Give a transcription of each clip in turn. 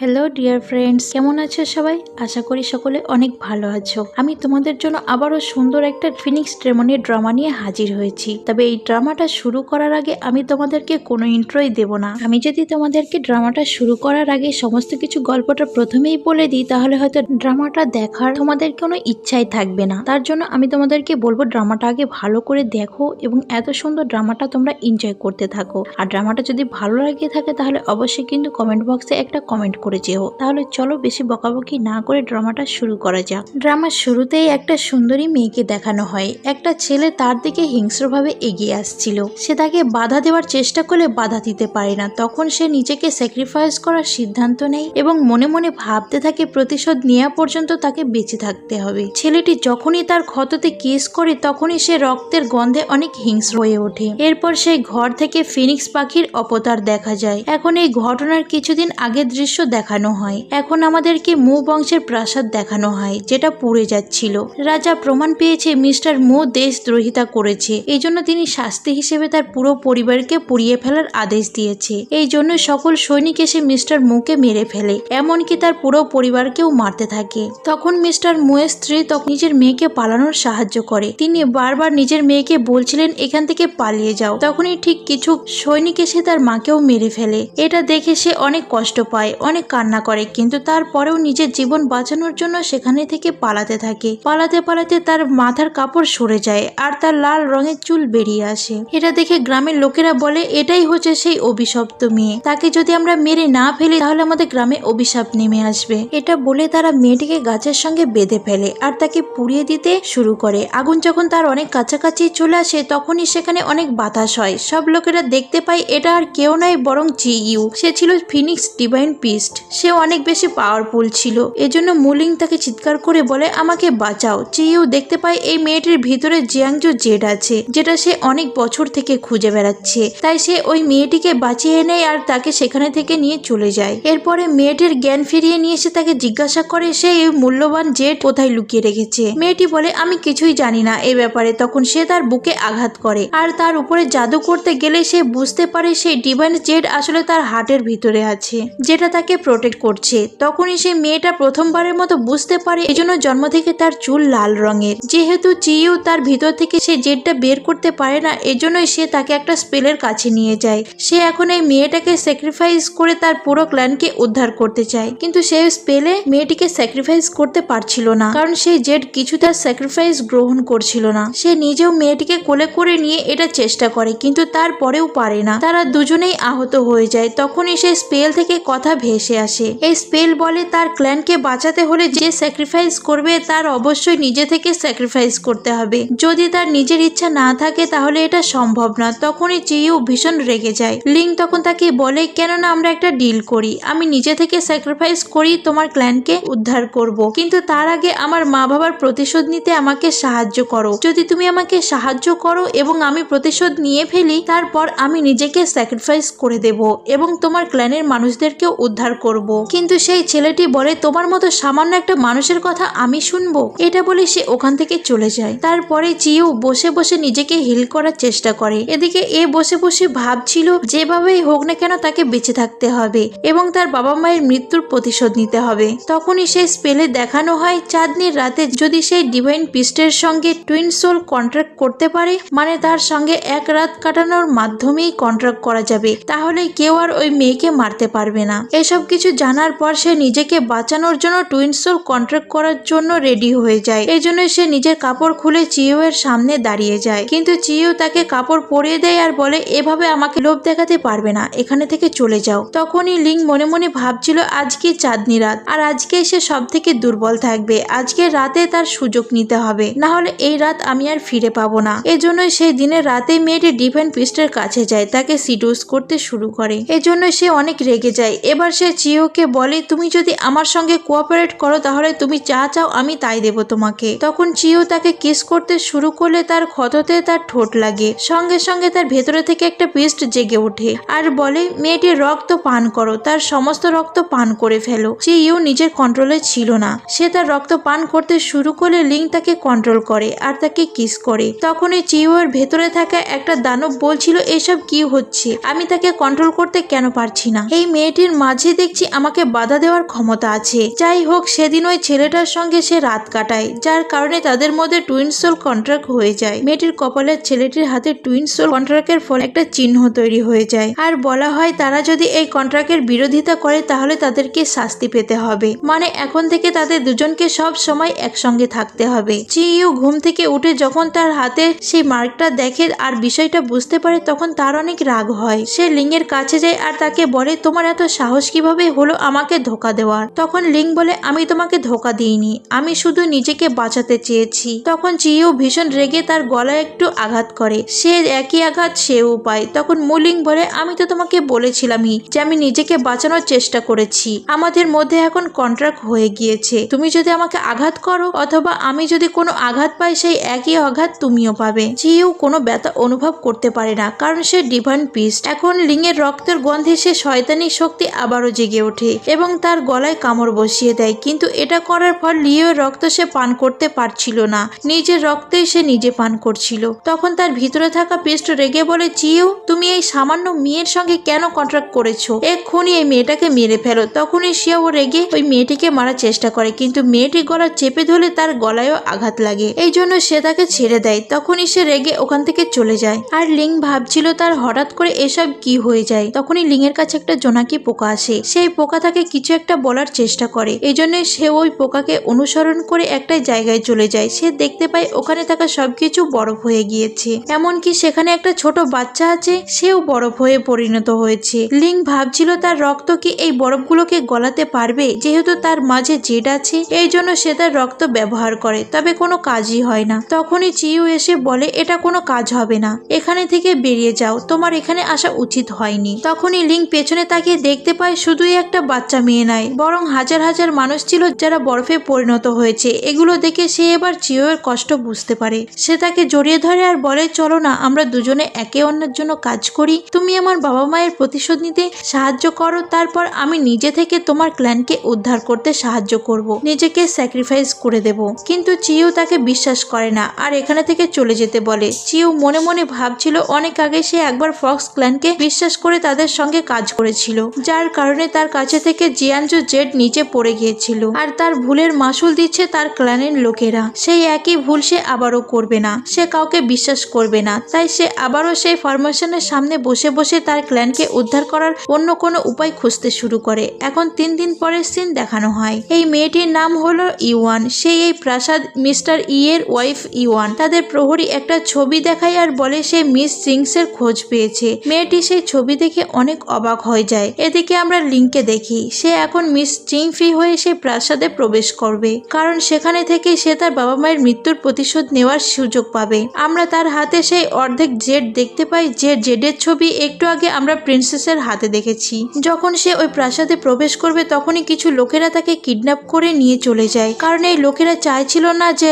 Hello dear friends, কেমন আছো সবাই? আশা করি সকলে অনেক ভালো আছো। আমি তোমাদের জন্য আবারও সুন্দর একটা ফিনিক্স রেমনের ড্রামা নিয়ে হাজির হয়েছি। তবে এই ড্রামাটা শুরু করার আগে আমি তোমাদেরকে কোনো ইন্ট্রোই দেব না। আমি যদি তোমাদেরকে ড্রামাটা শুরু করার আগে সমস্ত কিছু গল্পটা প্রথমেই বলে দিই, তাহলে হয়তো ড্রামাটা দেখার তোমাদের কোনো ইচ্ছাই থাকবে না। তার জন্য আমি তোমাদেরকে বলবো ড্রামাটা আগে ভালো করে দেখো এবং এত সুন্দর ড্রামাটা তোমরা এনজয় করতে থাকো। আর ড্রামাটা যদি ভালো লাগে থাকে তাহলে অবশ্যই কিন্তু কমেন্ট বক্সে একটা কমেন্ট করে যেও। তাহলে চলো বেশি বকাবকি না করে ড্রামাটা শুরু করা যাক। ড্রামার শুরুতেই একটা সুন্দরী মেয়েকে দেখানো হয়। একটা ছেলে তার দিকে হিংস্রভাবে এগিয়ে আসছিল। সে তাকে বাধা দেওয়ার চেষ্টা করলে বাধা দিতে পারে না। তখন সে নিজেকে স্যাক্রিফাইস করার সিদ্ধান্ত নেয় এবং মনে মনে ভাবতে থাকে প্রতিশোধ নেওয়া পর্যন্ত তাকে বেঁচে থাকতে হবে। ছেলেটি যখনই তার ক্ষততে কিস করে তখনই সে রক্তের গন্ধে অনেক হিংস্র হয়ে ওঠে। এরপর সেই ঘর থেকে ফিনিক্স পাখির অবতার দেখা যায়। এখন এই ঘটনার কিছুদিন আগের দৃশ্য দেখানো হয়। এখন আমাদেরকে মু বংশের প্রাসাদ দেখানো হয়, যেটা পুড়ে যাচ্ছিল। রাজা প্রমাণ পেয়েছে মিস্টার মু দেশদ্রোহিতা করেছে। এই জন্য তিনি শাস্তি হিসেবে তার পুরো পরিবারকে পুড়িয়ে ফেলার আদেশ দিয়েছে। এই জন্য সকল সৈনিক এসে মিস্টার মুকে মেরে ফেলে, এমনকি তার পুরো পরিবারকেও মারতে থাকে। তখন মিস্টার মুয়ের স্ত্রী তখন নিজের মেয়েকে পালানোর সাহায্য করে। তিনি বারবার নিজের মেয়েকে বলছিলেন এখান থেকে পালিয়ে যাও। তখনই ঠিক কিছু সৈনিক এসে তার মাকেও মেরে ফেলে। এটা দেখে সে অনেক কষ্ট পায়, অনেক কান্না করে, কিন্তু তারপরেও নিজের জীবন বাঁচানোর জন্য সেখানে থেকে পালাতে থাকে। পালাতে পালাতে তার মাথার কাপড় সরে যায় আর তার লাল রঙের চুল বেরিয়ে আসে। এটা দেখে গ্রামের লোকেরা বলে এটাই হচ্ছে সেই অভিশপ্ত মেয়ে। তাকে যদি আমরা মেরে না ফেলি তাহলে আমাদের গ্রামে অভিশাপ নেমে আসবে। এটা বলে তারা মেয়েটিকে গাছের সঙ্গে বেঁধে ফেলে আর তাকে পুড়িয়ে দিতে শুরু করে। আগুন যখন তার অনেক কাছাকাছি চলে আসে তখনই সেখানে অনেক বাতাস হয়। সব লোকেরা দেখতে পায় এটা আর কেউ নয় বরং চিইউ। সে ছিল ফিনিক্স ডিভাইন পিস্ট। সে অনেক বেশি পাওয়ারফুল ছিল। এজন্য মুলিং তাকে চিৎকার করে বলে আমাকে বাঁচাও। চিইউ দেখতে পায় এই মেয়েটির ভিতরে জিয়াংজু জেড আছে, যেটা সে অনেক বছর থেকে খুঁজে বেড়াচ্ছে। তাই সে ওই মেয়েটিকে বাঁচিয়ে নেয় আর তাকে সেখানে থেকে নিয়ে চলে যায়। এরপরে মেয়েটির জ্ঞান ফিরিয়ে নিয়ে এসে তাকে জিজ্ঞাসা করে সে এই মূল্যবান জেড কোথায় লুকিয়ে রেখেছে। মেয়েটি বলে আমি কিছুই জানি না এ ব্যাপারে। তখন সে তার বুকে আঘাত করে আর তার উপরে জাদু করতে গেলে সে বুঝতে পারে সেই ডিভাইন জেড আসলে তার হার্টের ভিতরে আছে, যেটা তাকে প্রোটেক্ট করছে। তখনই সেই মেয়েটা প্রথমবারের মতো বুঝতে পারে এজন্য জন্ম থেকে তার চুল লাল রঙের। যেহেতু চিইউ তার ভিতর থেকে সেই জেডটা বের করতে পারে না, এজন্যই সে তাকে একটা স্পেলের কাছে নিয়ে যায়। সে এখন এই মেয়েটাকে স্যাক্রিফাইস করে তার পুরো ক্ল্যানকে উদ্ধার করতে চায়, কিন্তু সেই স্পেলে মেয়েটিকে স্যাক্রিফাইস করতে পারছিল না, কারণ সেই জেড কিছু তার স্যাক্রিফাইস গ্রহণ করছিল না। সে নিজেও মেয়েটিকে কোলে করে নিয়ে এটা চেষ্টা করে, কিন্তু তারপরেও পারে না। তারা দুজনেই আহত হয়ে যায়। তখনই সেই স্পেল থেকে কথা ভেসে আসে। এই স্পেল বলে তার ক্ল্যানকে বাঁচাতে হলে যে স্যাক্রিফাইস করবে তার অবশ্যই নিজে থেকে স্যাক্রিফাইস করতে হবে। যদি তার নিজের ইচ্ছা না থাকে তাহলে এটা সম্ভব না। তখনই চিইউ ভীষণ রেগে যায়। লিং তখন তাকে বলে কেননা আমরা একটা ডিল করি, আমি নিজে থেকে স্যাক্রিফাইস করি তোমার ক্ল্যানকে উদ্ধার করব, কিন্তু তার আগে আমার মা বাবার প্রতিশোধ নিতে আমাকে সাহায্য করো। যদি তুমি আমাকে সাহায্য করো এবং আমি প্রতিশোধ নিয়ে ফেলি, তারপর আমি নিজেকে স্যাক্রিফাইস করে দেব এবং তোমার ক্ল্যানের মানুষদেরকেও উদ্ধার করব। কিন্তু সেই ছেলেটি বলে তোমার মতো সামান্য একটা মানুষের কথা আমি শুনবো। এটা বলে সে ওখান থেকে চলে যায়। তারপরে চিইউ বসে বসে নিজেকে হিল করার চেষ্টা করে। এদিকে এ বসে বসে ভাবছিল যেভাবেই হোক না কেন তাকে বেঁচে থাকতে হবে এবং তার বাবা মায়ের মৃত্যুর প্রতিশোধ নিতে হবে। তখনই সেই স্পেলে দেখানো হয় চাঁদনির রাতে যদি সেই ডিভাইন পিস্টের সঙ্গে টুইন সোল কন্ট্রাক্ট করতে পারে, মানে তার সঙ্গে এক রাত কাটানোর মাধ্যমেই কন্ট্রাক্ট করা যাবে, তাহলে কেউ আর ওই মেয়েকে মারতে পারবে না। এসব কিছু জানার পর সে নিজেকে বাঁচানোর জন্য টুইন সোল কন্ট্রাক্ট করার জন্য রেডি হয়ে যায়। এই জন্য সে নিজের কাপড় খুলে চিইউ এর সামনে দাঁড়িয়ে যায়, কিন্তু চিইউ তাকে কাপড় পরিয়ে দেয় আর বলে এভাবে আমাকে লোভ দেখাতে পারবে না, এখানে থেকে চলে যাও। তখনই লিং মনে মনে ভাবছিল আজকে চাঁদনি রাত আর আজকে সে সব থেকে দুর্বল থাকবে। আজকে রাতে তার সুযোগ নিতে হবে, না হলে এই রাত আমি আর ফিরে পাবো না। এজন্যই সেই দিনের রাতে মেয়েটি ডিভাইন পিস্টের কাছে যায়, তাকে সিডুস করতে শুরু করে। এজন্য সে অনেক রেগে যায়। এবার সে চিইউকে বলে তুমি যদি আমার সঙ্গে কোঅপারেট করো তাহলে তুমি যা চাও আমি তাই দেব তোমাকে। তখন চিইউ তাকে কিস করতে শুরু করলে তার ক্ষততে তার ঠোঁট লাগে। সঙ্গে সঙ্গে তার ভেতরে থেকে একটা পিস্ট জেগে ওঠে আর বলে মেয়েটির রক্ত পান করো, তার সমস্ত রক্ত পান করে ফেলো। চিইউ নিজের কন্ট্রোলে ছিল না। সে তার রক্ত পান করতে শুরু করলে লিং তাকে কন্ট্রোল করে আর তাকে কিস করে। তখনই চিইউ এর ভেতরে থাকা একটা দানব বলছিল এসব কি হচ্ছে, আমি তাকে কন্ট্রোল করতে কেন পারছি না। এই মেয়েটির মাঝে দেখছি দেখছি আমাকে বাধা দেওয়ার ক্ষমতা আছে। যাই হোক, সেদিন ওই ছেলেটার সঙ্গে সে রাত কাটায়, যার কারণে তাদের মধ্যে টুইন সোল কন্ট্রাক্ট হয়ে যায়। মেয়েটির কপালের ছেলেটির হাতে টুইন সোল কন্ট্রাক্টের ফলে একটা চিহ্ন তৈরি হয়ে যায়, আর বলা হয় তারা যদি এই কন্ট্রাক্টের বিরোধিতা করে তাহলে তাদেরকে শাস্তি পেতে হবে। মানে এখন থেকে তাদের দুজনকে সব সময় একসঙ্গে থাকতে হবে। চিইউ ঘুম থেকে উঠে যখন তার হাতে সেই মার্কটা দেখে আর বিষয়টা বুঝতে পারে, তখন তার অনেক রাগ হয়। সে লিং এর কাছে যায় আর তাকে বলে, তোমার এত সাহস কিভাবে হলো আমাকে ধোকা দেওয়ার? তখন লিং বলে, আমি তোমাকে ধোকা দিইনি, আমি শুধু নিজেকে বাঁচাতে চেয়েছি। তখন চিইউ ভীষণ রেগে তার গলায় একটু আঘাত করে। সে একই আঘাত সেও পায়। তখন মুলিং বলে, আমি তো তোমাকে বলেছিলামই যে আমি নিজেকে বাঁচানোর চেষ্টা করেছি, আমাদের মধ্যে এখন কন্ট্রাক্ট হয়ে গিয়েছে। তুমি যদি আমাকে আঘাত করো অথবা আমি যদি কোনো আঘাত পাই, সেই একই আঘাত তুমিও পাবে। চিইউ কোনো ব্যথা অনুভব করতে পারে না, কারণ সে ডিভাইন পিস্ট। এখন লিং এর রক্তের গন্ধে সে শয়তানি শক্তি আবারও জেগে ওঠে এবং তার গলায় কামড় বসিয়ে দেয়। কিন্তু এটা করার পর লিওর রক্ত সে পান করতে পারছিল না, নিজের রক্তেই সে নিজে পান করছিল। তখন তার ভিতরে থাকা পিস্ট রেগে বলে, চিইউ তুমি এই সামান্য মেয়ের সঙ্গে কেন কন্ট্রাক্ট করেছো? এক্ষুনি এই মেয়েটাকে মেরে ফেলো। তখনই সেও রেগে ওই মেয়েটিকে মারার চেষ্টা করে, কিন্তু মেয়েটি গলা চেপে ধরে তার গলায়ও আঘাত লাগে, এই জন্য সে তাকে ছেড়ে দেয়। তখনই সে রেগে ওখান থেকে চলে যায়। আর লিং ভাবছিল তার হঠাৎ করে এসব কি হয়ে যায়। তখনই লিং এর কাছে একটা জোনাকি পোকা আসে। সেই পোকা তাকে কিছু একটা বলার চেষ্টা করে, এই জন্য সে ওই পোকাকে অনুসরণ করে একটা জায়গায় চলে যায়। সে দেখতে পায় ওখানে থাকা সবকিছু বরফ হয়ে গিয়েছে, এমনকি সেখানে একটা ছোট বাচ্চা আছে, সেও বরফ হয়ে পরিণত হয়েছে। লিং ভাবছিল তার রক্ত কি এই বরফগুলোকে গলাতে পারবে, যেহেতু তার মাঝে জেড আছে, এই জন্য সে তার রক্ত ব্যবহার করে, তবে কোনো কাজই হয় না। তখনই চিইউ এসে বলে, এটা কোনো কাজ হবে না, এখানে থেকে বেরিয়ে যাও, তোমার এখানে আসা উচিত হয়নি। তখনই লিং পেছনে তাকিয়ে দেখতে পায় শুধুই একটা বাচ্চা মেয়ে নয়, বরং হাজার হাজার মানুষ ছিল যারা বরফে পরিণত হয়েছে। এগুলো দেখে সে এবার চিইউ এর কষ্ট বুঝতে পারে। সে তাকে জড়িয়ে ধরে আর বলে, চলো না আমরা দুজনে একে অন্যের জন্য কাজ করি, তুমি আমার বাবা মায়ের প্রতিশোধ নিতে সাহায্য করো, তারপর আমি নিজে থেকে তোমার ক্ল্যানকে উদ্ধার করতে সাহায্য করব, নিজেকে স্যাক্রিফাইস করে দেব। কিন্তু চিইউ তাকে বিশ্বাস করে না আর এখানে থেকে চলে যেতে বলে। চিইউ মনে মনে ভাবছিল অনেক আগে সে একবার ফক্স ক্ল্যানকে বিশ্বাস করে তাদের সঙ্গে কাজ করেছিল, যার কারণে তার কাছে থেকে জিয়ানজু জেড নিচে পড়ে গিয়েছিল, আর তার ভুলের মাসুল দিচ্ছে তার ক্ল্যানের লোকেরা। সেই একই ভুল সে আবারও করবে না, সে কাউকে বিশ্বাস করবে না। তাই সে আবারও সেই ফরমেশনের সামনে বসে বসে তার ক্ল্যানকে উদ্ধার করার অন্য কোনো উপায় খুঁজতে শুরু করে। এখন 3 দিন পরের সিন দেখানো হয়। এই মেয়েটির নাম হলো ইওয়ান। সে এই প্রাসাদ মিস্টার ই এর ওয়াইফ ইওয়ান। তাদের প্রহরী একটা ছবি দেখায় আর বলে সে মিস জিংস এর খোঁজ পেয়েছে। মেয়েটি সেই ছবি দেখে অনেক অবাক হয়ে যায়। এদিকে আমরা লিংকে দেখি, সে এখন মিস জিংফি হয়ে সেই প্রাসাদে প্রবেশ করবে, কারণ সেখানে থেকে সে তার বাবা মায়ের মৃত্যুর প্রতিশোধ নেওয়ার সুযোগ পাবে। আমরা তার হাতে সেই অর্ধেক জেড দেখতে পাই, যে জেডের ছবি একটু আগে আমরা প্রিন্সেসের হাতে দেখেছি। যখন সে ওই প্রাসাদে প্রবেশ করবে তখনই কিছু লোকেরা তাকে কিডন্যাপ করে নিয়ে চলে যায়, কারণ এই লোকেরা চাইছিল না যে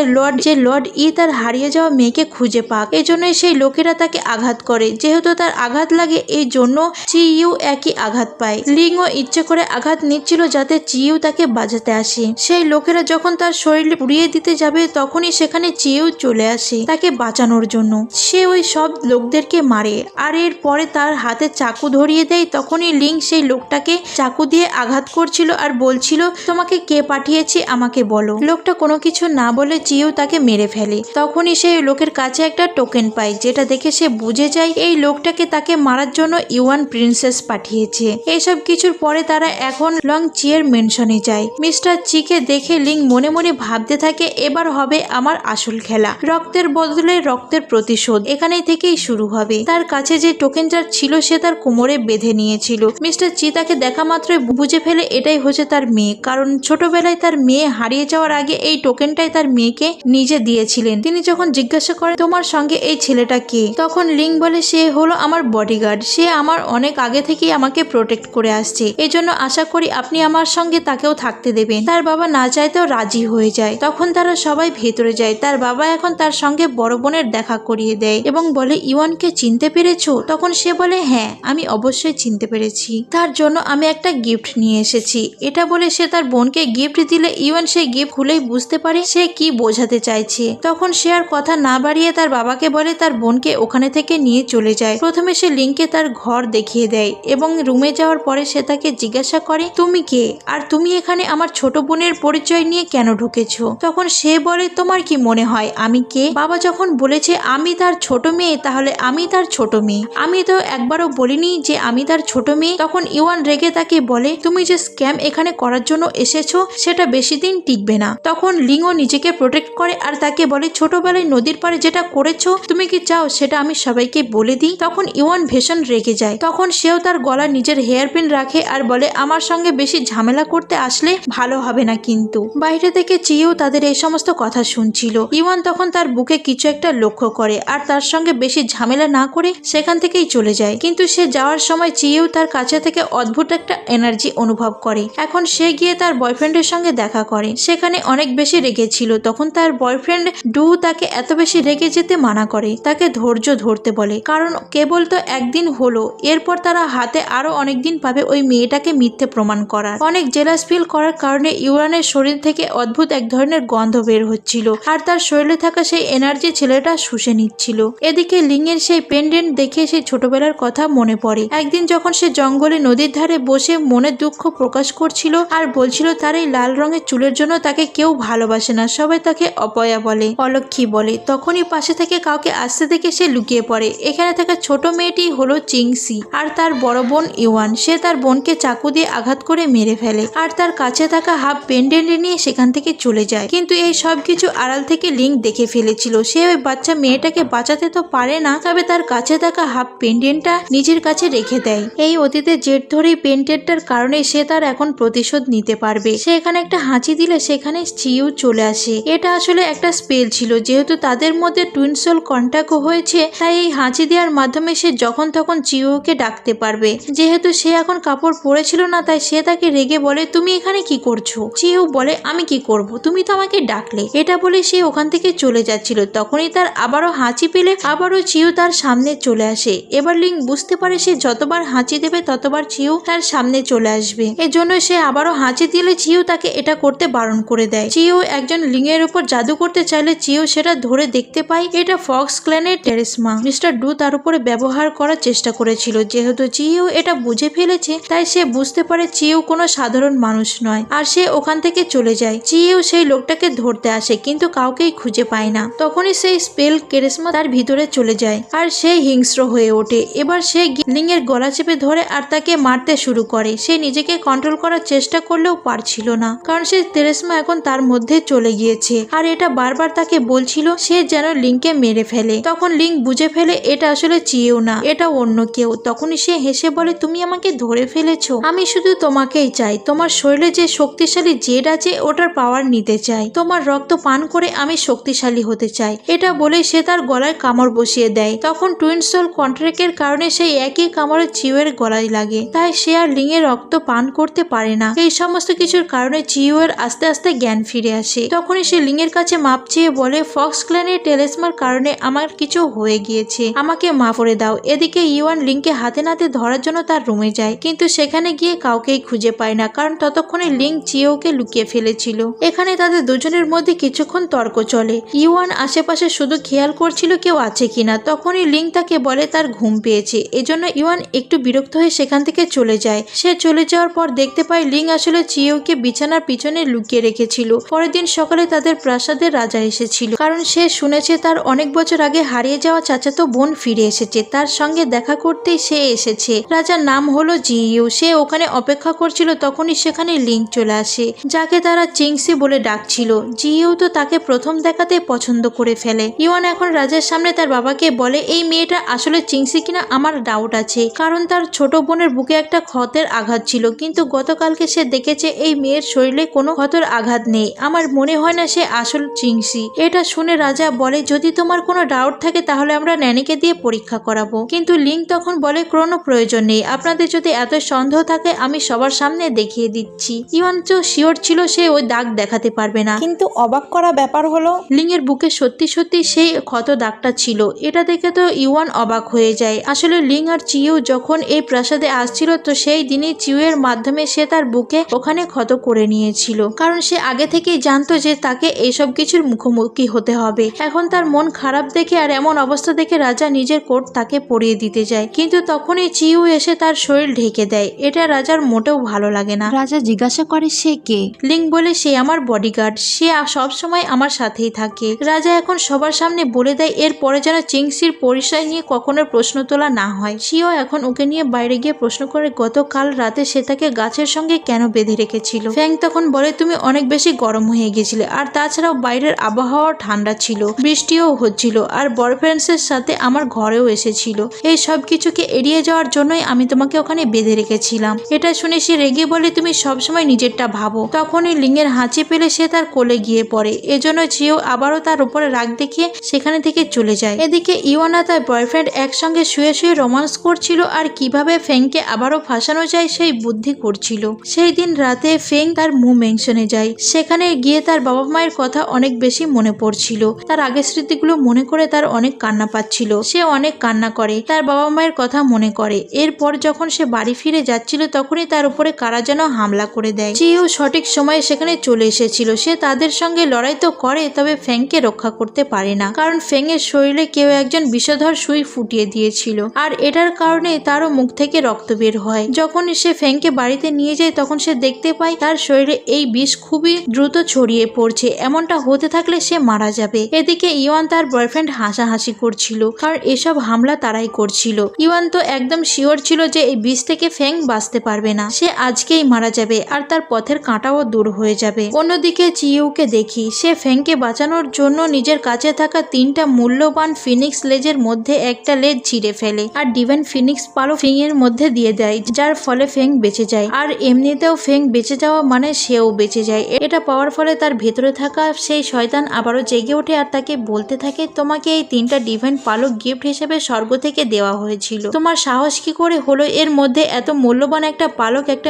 লর্ড ই তার হারিয়ে যাওয়া মেয়েকে খুঁজে পাক। এজন্যই সেই লোকেরা তাকে আঘাত করে। যেহেতু তার আঘাত লাগে, এই জন্য চিইউ একই আঘাত পায়। লিংও ইচ্ছে করে আঘাত নিচ্ছিল যাতে চিইউ তাকে বাঁচাতে আসে। সেই লোকেরা যখন তার শরীর পুড়িয়ে দিতে যাবে তখনই সেখানে চিইউ চলে আসে তাকে বাঁচানোর জন্য। সে ওই সব লোকদেরকে মারে আর এর পরে তার হাতে চাকু ধরিয়ে দেয়। তখনই লিং সেই লোকটাকে চাকু দিয়ে আঘাত করছিল আর বলছিল, তোমাকে কে পাঠিয়েছে আমাকে বলো। লোকটা কোনো কিছু না বলে চিইউ তাকে মেরে ফেলে। তখনই সেই লোকের কাছে একটা টোকেন পায়, যেটা দেখে সে বুঝে যায় এই লোকটাকে তাকে মারার জন্য ইওয়ান প্রিন্সেস পাঠিয়েছে। এইসব কিছুর পরে তারা এখন লং চিয়ের মেনশনে যায়। মিস্টার চিকে দেখে লিং মনে মনে ভাবতে থাকে, এবার হবে আমার আসল খেলা, রক্তের বদলে রক্তের প্রতিশোধ এখানেই থেকেই শুরু হবে। তার কাছে যে টোকেনটা ছিল সে তার কোমরে বেঁধে নিয়েছিল। মিস্টার চি তাকে দেখা মাত্রই বুঝে ফেলে এটাই হচ্ছে তার মেয়ে, কারণ ছোটবেলায় তার মেয়ে হারিয়ে যাওয়ার আগে এই টোকেনটাই তার মেয়েকে নিজে দিয়েছিলেন। তিনি যখন জিজ্ঞাসা করে তোমার সঙ্গে এই ছেলেটা কে, তখন লিং বলে সে হলো আমার বডিগার্ড, সে আমার অনেক আগে থেকেই আমাকে প্রোটেক্ট করে আসছে, এজন্য আশা করি আপনি আমার সঙ্গে তাকেও থাকতে দেবেন। তার বাবা না চাইতেও রাজি হয়ে যায়। তখন তারা সবাই ভেতরে যায়। তার বাবা এখন তার সঙ্গে বড় বোনের দেখা করিয়ে দেয় এবং বলে, ইওয়ানকে চিনতে পেরেছো? তখন সে বলে, হ্যাঁ আমি অবশ্যই চিনতে পেরেছি, তার জন্য আমি একটা গিফট নিয়ে এসেছি। এটা বলে সে তার বোনকে গিফট দিলে ইওয়ান সেই গিফট খুলেই বুঝতে পারে সে কি বোঝাতে চাইছে। তখন সে আর কথা না বাড়িয়ে তার বাবাকে বলে তার বোনকে ওখানে থেকে নিয়ে চলে যায়। প্রথমে সে লিংকে তার ঘর দেখিয়ে দেয় এবং রুমে যাওয়ার পরে সে তাকে জিজ্ঞাসা করে তুমি কে আর তুমি এখানে আমার ছোট বোনের পরিচয় নিয়ে কেন ঢুকেছো। তখন সে বলে তোমার কি মনে হয় আমি কে। বাবা যখন বলেছে আমি তার ছোট মেয়ে তাহলে আমি তার ছোট মেয়ে, আমি তো একবারও বলিনি যে আমি তার ছোট মেয়ে। তখন ইওয়ান রেগে তাকে বলে তুমি যে স্ক্যাম এখানে করার জন্য এসেছো সেটা বেশি দিন টিকবে না। তখন লিংও নিজেকে প্রোটেক্ট করে আর তাকে বলে ছোটবেলায় নদীর পাড়ে যেটা করেছো তুমি কি চাও সেটা আমি সবাইকে বলে দিই। তখন ইওয়ান ভীষণ রেগে যায়। তখন সেও তার গলায় নিজের হেয়ার পিন রাখে আর বলে আমার সঙ্গে বেশি ঝামেলা করতে আসলে ভালো হবে না। কিন্তু বাইরে থেকে চিও তাদের এই সমস্ত কথা শুনছিল। ইওয়ান তখন তার বুকে কিছু একটা লক্ষ্য করে আর তার সঙ্গে বেশি ঝামেলা না করে সেখান থেকেই চলে যায়। কিন্তু সে যাওয়ার সময় চিও তার কাছে থেকে অদ্ভুত একটা এনার্জি অনুভব করে। এখন সে গিয়ে তার বয়ফ্রেন্ডের সঙ্গে দেখা করে, সেখানে অনেক বেশি রেগেছিল। তখন তার বয়ফ্রেন্ড ডু তাকে এত বেশি রেগে যেতে মানা করে, তাকে ধৈর্য ধরতে বলে, কারণ কেবল তো একদিন হলো, এরপর তারা হাতে আরো অনেক দিন পাবে ওই মেয়েটাকে মিথ্যে প্রমাণ করার। অনেক জেলাস ফিল করার কারণে ইওয়ানের শরীর থেকে অদ্ভুত এক ধরনের গন্ধ বের হচ্ছিল আর তার শরীরে থাকা সেই এনার্জি ছেলেটা শুষে নিচ্ছিল। এদিকে লিংয়ের সেই পেন্ডেন্ট দেখে সেই ছোটবেলার কথা মনে পড়ে। একদিন যখন সে জঙ্গলে নদীর ধারে বসে মনের দুঃখ প্রকাশ করছিল আর বলছিল তার এই লাল রঙের চুলের জন্য তাকে কেউ ভালোবাসে না, সবাই তাকে অপয়া বলে, অলক্ষী বলে, তখনই পাশে থেকে কাউকে আসতে দেখে সে লুকিয়ে পড়ে। এখানে থাকা ছোট মেয়েটি হলো চিংসি আর তার বড় বোন ইওয়ান। সে তার বোনকে চাকু দিয়ে আঘাত করে মেরে ফেলে আর তার কাছে থাকা হাফ পেন্ডেন্ট নিয়ে সেখান থেকে চলে যায়। কিন্তু এই সব কিছু আড়াল থেকে লিং দেখে ফেলেছিল। সে ওই বাচ্চা মেয়েটাকে বাঁচাতে তো পারে না, তবে তার কাছে থাকা হাফ পেন্ডেন্টটা নিজের কাছে রেখে দেয়। এই অতীতের জেদ ধরেই পেন্ডেন্টটার কারণে সে তার এখন প্রতিশোধ নিতে পারবে। সে এখানে একটা হাঁচি দিলে সেখানে চিউ চলে আসে। এটা আসলে একটা স্পেল ছিল, যেহেতু তাদের মধ্যে টুইন সোল কন্ট্যাক্ট হয়েছে তাই এই হাঁচি দেওয়ার মাধ্যমে সে যখন তখন চিউকে ডাকতে পারবে। যেহেতু সে এখন কাপড় পরেছিল না তাই সে তাকে রেগে বলে তুমি এখানে কি করছো। চিউ বলে আমি কি করব, তুমি তো আমাকে ডাকলে। এটা বলে সে ওখান থেকে চলে যাচ্ছিল। তখনই তার আবারও হাঁচি পেলে আবারও চিউ তার সামনে চলে আসে। এবার লিং বুঝতে পারে সে যতবার হাঁচি দেবে ততবার চিউ তার সামনে চলে আসবে। এজন্য সে আবারও হাঁচি দিলে চিউ তাকে এটা করতে বারণ করে দেয়। চিউ একজন লিং এর উপর জাদু করতে চাইলে চিউ সেটা ধরে দেখতে পায় এটা ফক্স ক্ল্যানের টেরিসমা। মিস্টার ডু তার উপরে ব্যবহার করার চেষ্টা করেছিল। যেহেতু চিউ এটা বুঝে ফেলেছে তাই সে বুঝতে পারে চিউ কোনো সাধারণ মানুষ নয় আর সে ওখান থেকে চলে যায়। চিউ সেই লোকটাকে ধরতে আসে কিন্তু কাউকেই খুঁজে পায় না। তখনই সেই স্পেল কেরিসমা তার ভিতরে চলে যায় আর সে হিংস্র হয়ে ওঠে। এবার সে লিং এর গলা চেপে ধরে আর তাকে মারতে শুরু করে। সে নিজেকে কন্ট্রোল করার চেষ্টা করলেও পারছিল না, কারণ সে তেরেসমা এখন তার মধ্যে চলে গিয়েছে আর এটা বারবার তাকে বলছিল সে যেন লিংকে মেরে ফেলে। তখন লিং বুঝে ফেলে এটা আসলে চিউ না, এটা অন্য কেউ। তখনই সে হেসে বলে তুমি আমাকে ধরে ফেলেছো, আমি শুধু তোমাকেই চাই। তোমার শরীরে যে শক্তিশালী জেড আছে ওটার পাওয়ার নিতে চাই, তোমার রক্ত পান করে আমি শক্তিশালী হতে চাই। এটা বলে সে তার গলায় কামড় বসিয়ে দেয়। তখন টুইন সোল কন্ট্রাক্টের কারণে সেই একই কামড়ে চিউয়ের গলায় লাগে, তাই সে আর লিং এর রক্ত পান করতে পারে না। এই সমস্ত কিছুর কারণে চিউয়ের আস্তে আস্তে জ্ঞান ফিরে আসে। তখনই সে লিং এর কাছে মাপ চেয়ে বলে ফক্স ক্ল্যানের টেলিসমার কারণে আমার কিছু হয়ে গিয়েছে, আমাকে মাফ করে দাও। এদিকে ইওয়ান লিংকে হাতে নাতে ধরার জন্য তার রুমে যায় কিন্তু সেখানে গিয়ে কাউকেই খুঁজে পায় না, কারণ ততক্ষণে লিং চিউকে লুকিয়ে ফেলেছিল। এখানে তাদের দুজনের মধ্যে কিছুক্ষণ তর্ক চলে। ইওয়ান আশেপাশে শুধু খেয়াল করছিল কেউ আছে কিনা। তখনই লিং তাকে বলে তার ঘুম পেয়েছে, এজন্য ইওয়ান একটু বিরক্ত হয়ে সেখান থেকে চলে যায়। সে চলে যাওয়ার পর দেখতে পায় লিং আসলে চিউকে বিছানার পিছনে লুকিয়ে রেখেছিল। পরের দিন সকালে তাদের প্রাসাদের রাজা এসেছিল, কারণ সে শুনেছে তার অনেক বছর আগে হারিয়ে যাওয়া চাচাতো বোন ফিরে এসেছে। তার সঙ্গে দেখা করতেই সে এসেছে। রাজার নাম হলো জিইউ। সে ওখানে অপেক্ষা করছিল। তখনই সেখানে লিং চলে আসে, যাকে তারা চিংসি বলে ডাকছিল। জিইউ তো তাকে প্রথম দেখাতে পছন্দ করে ফেলে। ইওয়ান এখন রাজার সামনে তার বাবাকে বলে এই মেয়েটা আসলে চিংসি কিনা আমার ডাউট আছে, কারণ তার ছোট বোনের বুকে একটা ক্ষতের আঘাত ছিল, কিন্তু গতকালকে সে দেখেছে এই মেয়ের শরীরে কোনো ক্ষতের আঘাত নেই। আমার মনে হয় না সে আসল চিংসি। এটা শুনে রাজা বলে যদি তোমার কোনো ডাউট থাকে তাহলে আমরা ন্যানিকে দিয়ে পরীক্ষা করাবো। কিন্তু লিং তখন বলে কোনো প্রয়োজন নেই, আপনাদের যদি এত সন্দেহ থাকে আমি সবার সামনে দেখিয়ে দিচ্ছি। ইওয়ান তো শিওর ছিল সে ওই দাগ দেখাতে পারবে না, কিন্তু অবাক করা ব্যাপার হলো লিং এর বুকে সত্যি সত্যি সেই ক্ষত দাগটা ছিল। এটা দেখে তো ইওয়ান অবাক হয়ে যায়। আসলে লিং আর চিউ যখন এই প্রাসাদে আসছিল তো সেই দিনই চিউ এর মাধ্যমে সে তার বুকে ওখানে ক্ষত করে নিয়েছিল, কারণ সে আগে থেকেই জানতো যে তাকে এইসব কিছুর মুখোমুখি হতে হবে। এখন তার মন খারাপ দেখে আর এমন অবস্থা দেখে রাজা নিজের কোট তাকে পরিয়ে দিতে যায়, কিন্তু তখনই চিউ এসে তার শরীর ঢেকে দেয়। এটা রাজার মোটেও ভালো লাগে না। রাজা জিজ্ঞাসা করে সে কে? লিং বলে সে আমার বডিগার্ড, সে সব সময় আমার সাথেই থাকে। রাজা এখন সবার সামনে বলে দেয় এরপরে যেন চিংসির পরিচয় নিয়ে কখনো প্রশ্ন তোলা না হয়। সেও এখন ওকে নিয়ে বাইরে গিয়ে প্রশ্ন করে গতকাল রাতে সে তাকে গাছের সঙ্গে কেন বেঁধে রেখেছিল। ফ্যাং তখন বলে তুমি অনেক বেশি গরম হয়ে গেছিলে, আর তাছাড়াও বাইরের আবহাওয়া ঠান্ডা ছিল, বৃষ্টিও হচ্ছিল, আর বয়ফ্রেন্ডসের সাথে আমার ঘরেও এসেছিল। এই সব কিছুকে এড়িয়ে যাওয়ার জন্যই আমি তোমাকে ওখানে বেঁধে রেখেছিলাম। এটা শুনে সে রেগে বলে তুমি সবসময় নিজেরটা ভাবো। তখনই লিংয়ের হাঁচি পেলে সে তার কোলে গিয়ে পড়ে। এজন্য চিও আবারও তার উপরে রাগ দেখিয়ে সেখানে থেকে চলে যায়। এদিকে ইওয়ানা তার বয়ফ্রেন্ড একসঙ্গে শুয়ে শুয়ে রোমান্স করছিল আর কিভাবে ফেংকে আবারও ফাঁসানো যায় সেই বুদ্ধি করছিল। সেই দিন রাতে ফেং তার মেনশনে যায়। সেখানে গিয়ে তার বাবা মায়ের কথা অনেক বেশি মনে পড়ছিল। তার আগের স্মৃতিগুলো মনে করে তার অনেক কান্না পাচ্ছিল। সে অনেক কান্না করে, তার বাবা মায়ের কথা মনে করে। এরপর যখন সে বাড়ি ফিরে যাচ্ছিল তখনই তার উপরে কারা যেন হামলা করে দেয়। চিও সঠিক সময়ে সেখানে চলে এসেছিল। সে তাদের সঙ্গে লড়াই তো করে, তবে ফেংকে রক্ষা করতে পারে না, কারণ ফেং এর শরীরে কেউ একজন বিষধর সুই ফুটিয়ে দিয়েছিল, আর এটার কারণে তারও মুখ থেকে রক্ত বের হয়। যখন সে ফেংকে বাড়িতে নিয়ে যায় তখন সে দেখতে পায় তার শরীরে এই বিষ খুবই দ্রুত ছড়িয়ে পড়ছে। এমনটা হতে থাকলে সে মারা যাবে। এদিকে ইওয়ান তার বয়ফ্রেন্ড হাসাহাসি করছিল, কারণ এসব হামলা তারাই করছিল। ইওয়ান তো একদম শিওর ছিল যে এই বিষ থেকে ফেং বাঁচতে পারবে না, সে আজকেই মারা যাবে আর তার পথের কাঁটাও দূর হয়ে যাবে। অন্যদিকে চিউকে দেখি সে ফেংকে বাঁচানোর জন্য নিজের কাছে থাকা 3টা মূল্যবান ফিনিক্স লেজের মধ্যে একটা লেজ ছিঁড়ে ফেলে আর ডিভাইন ফিনিক্স পালক ফেং এর মধ্যে দিয়ে দেয়, যার ফলে ফেং বেঁচে যায়। আর এমনিতেও ফেং বেঁচে যাওয়া মানে সেও বেঁচে যায়। এটা পাওয়ার ফলে তার ভেতরে থাকা সেই শয়তান আবারও জেগে ওঠে আর তাকে বলতে থাকে তোমাকে এই 3টা ডিভাইন পালক গিফট হিসেবে স্বর্গ থেকে দেওয়া হয়েছিল। তোমার সাহস কি করে হলো এর মধ্যে এত মূল্যবান একটা পালক একটা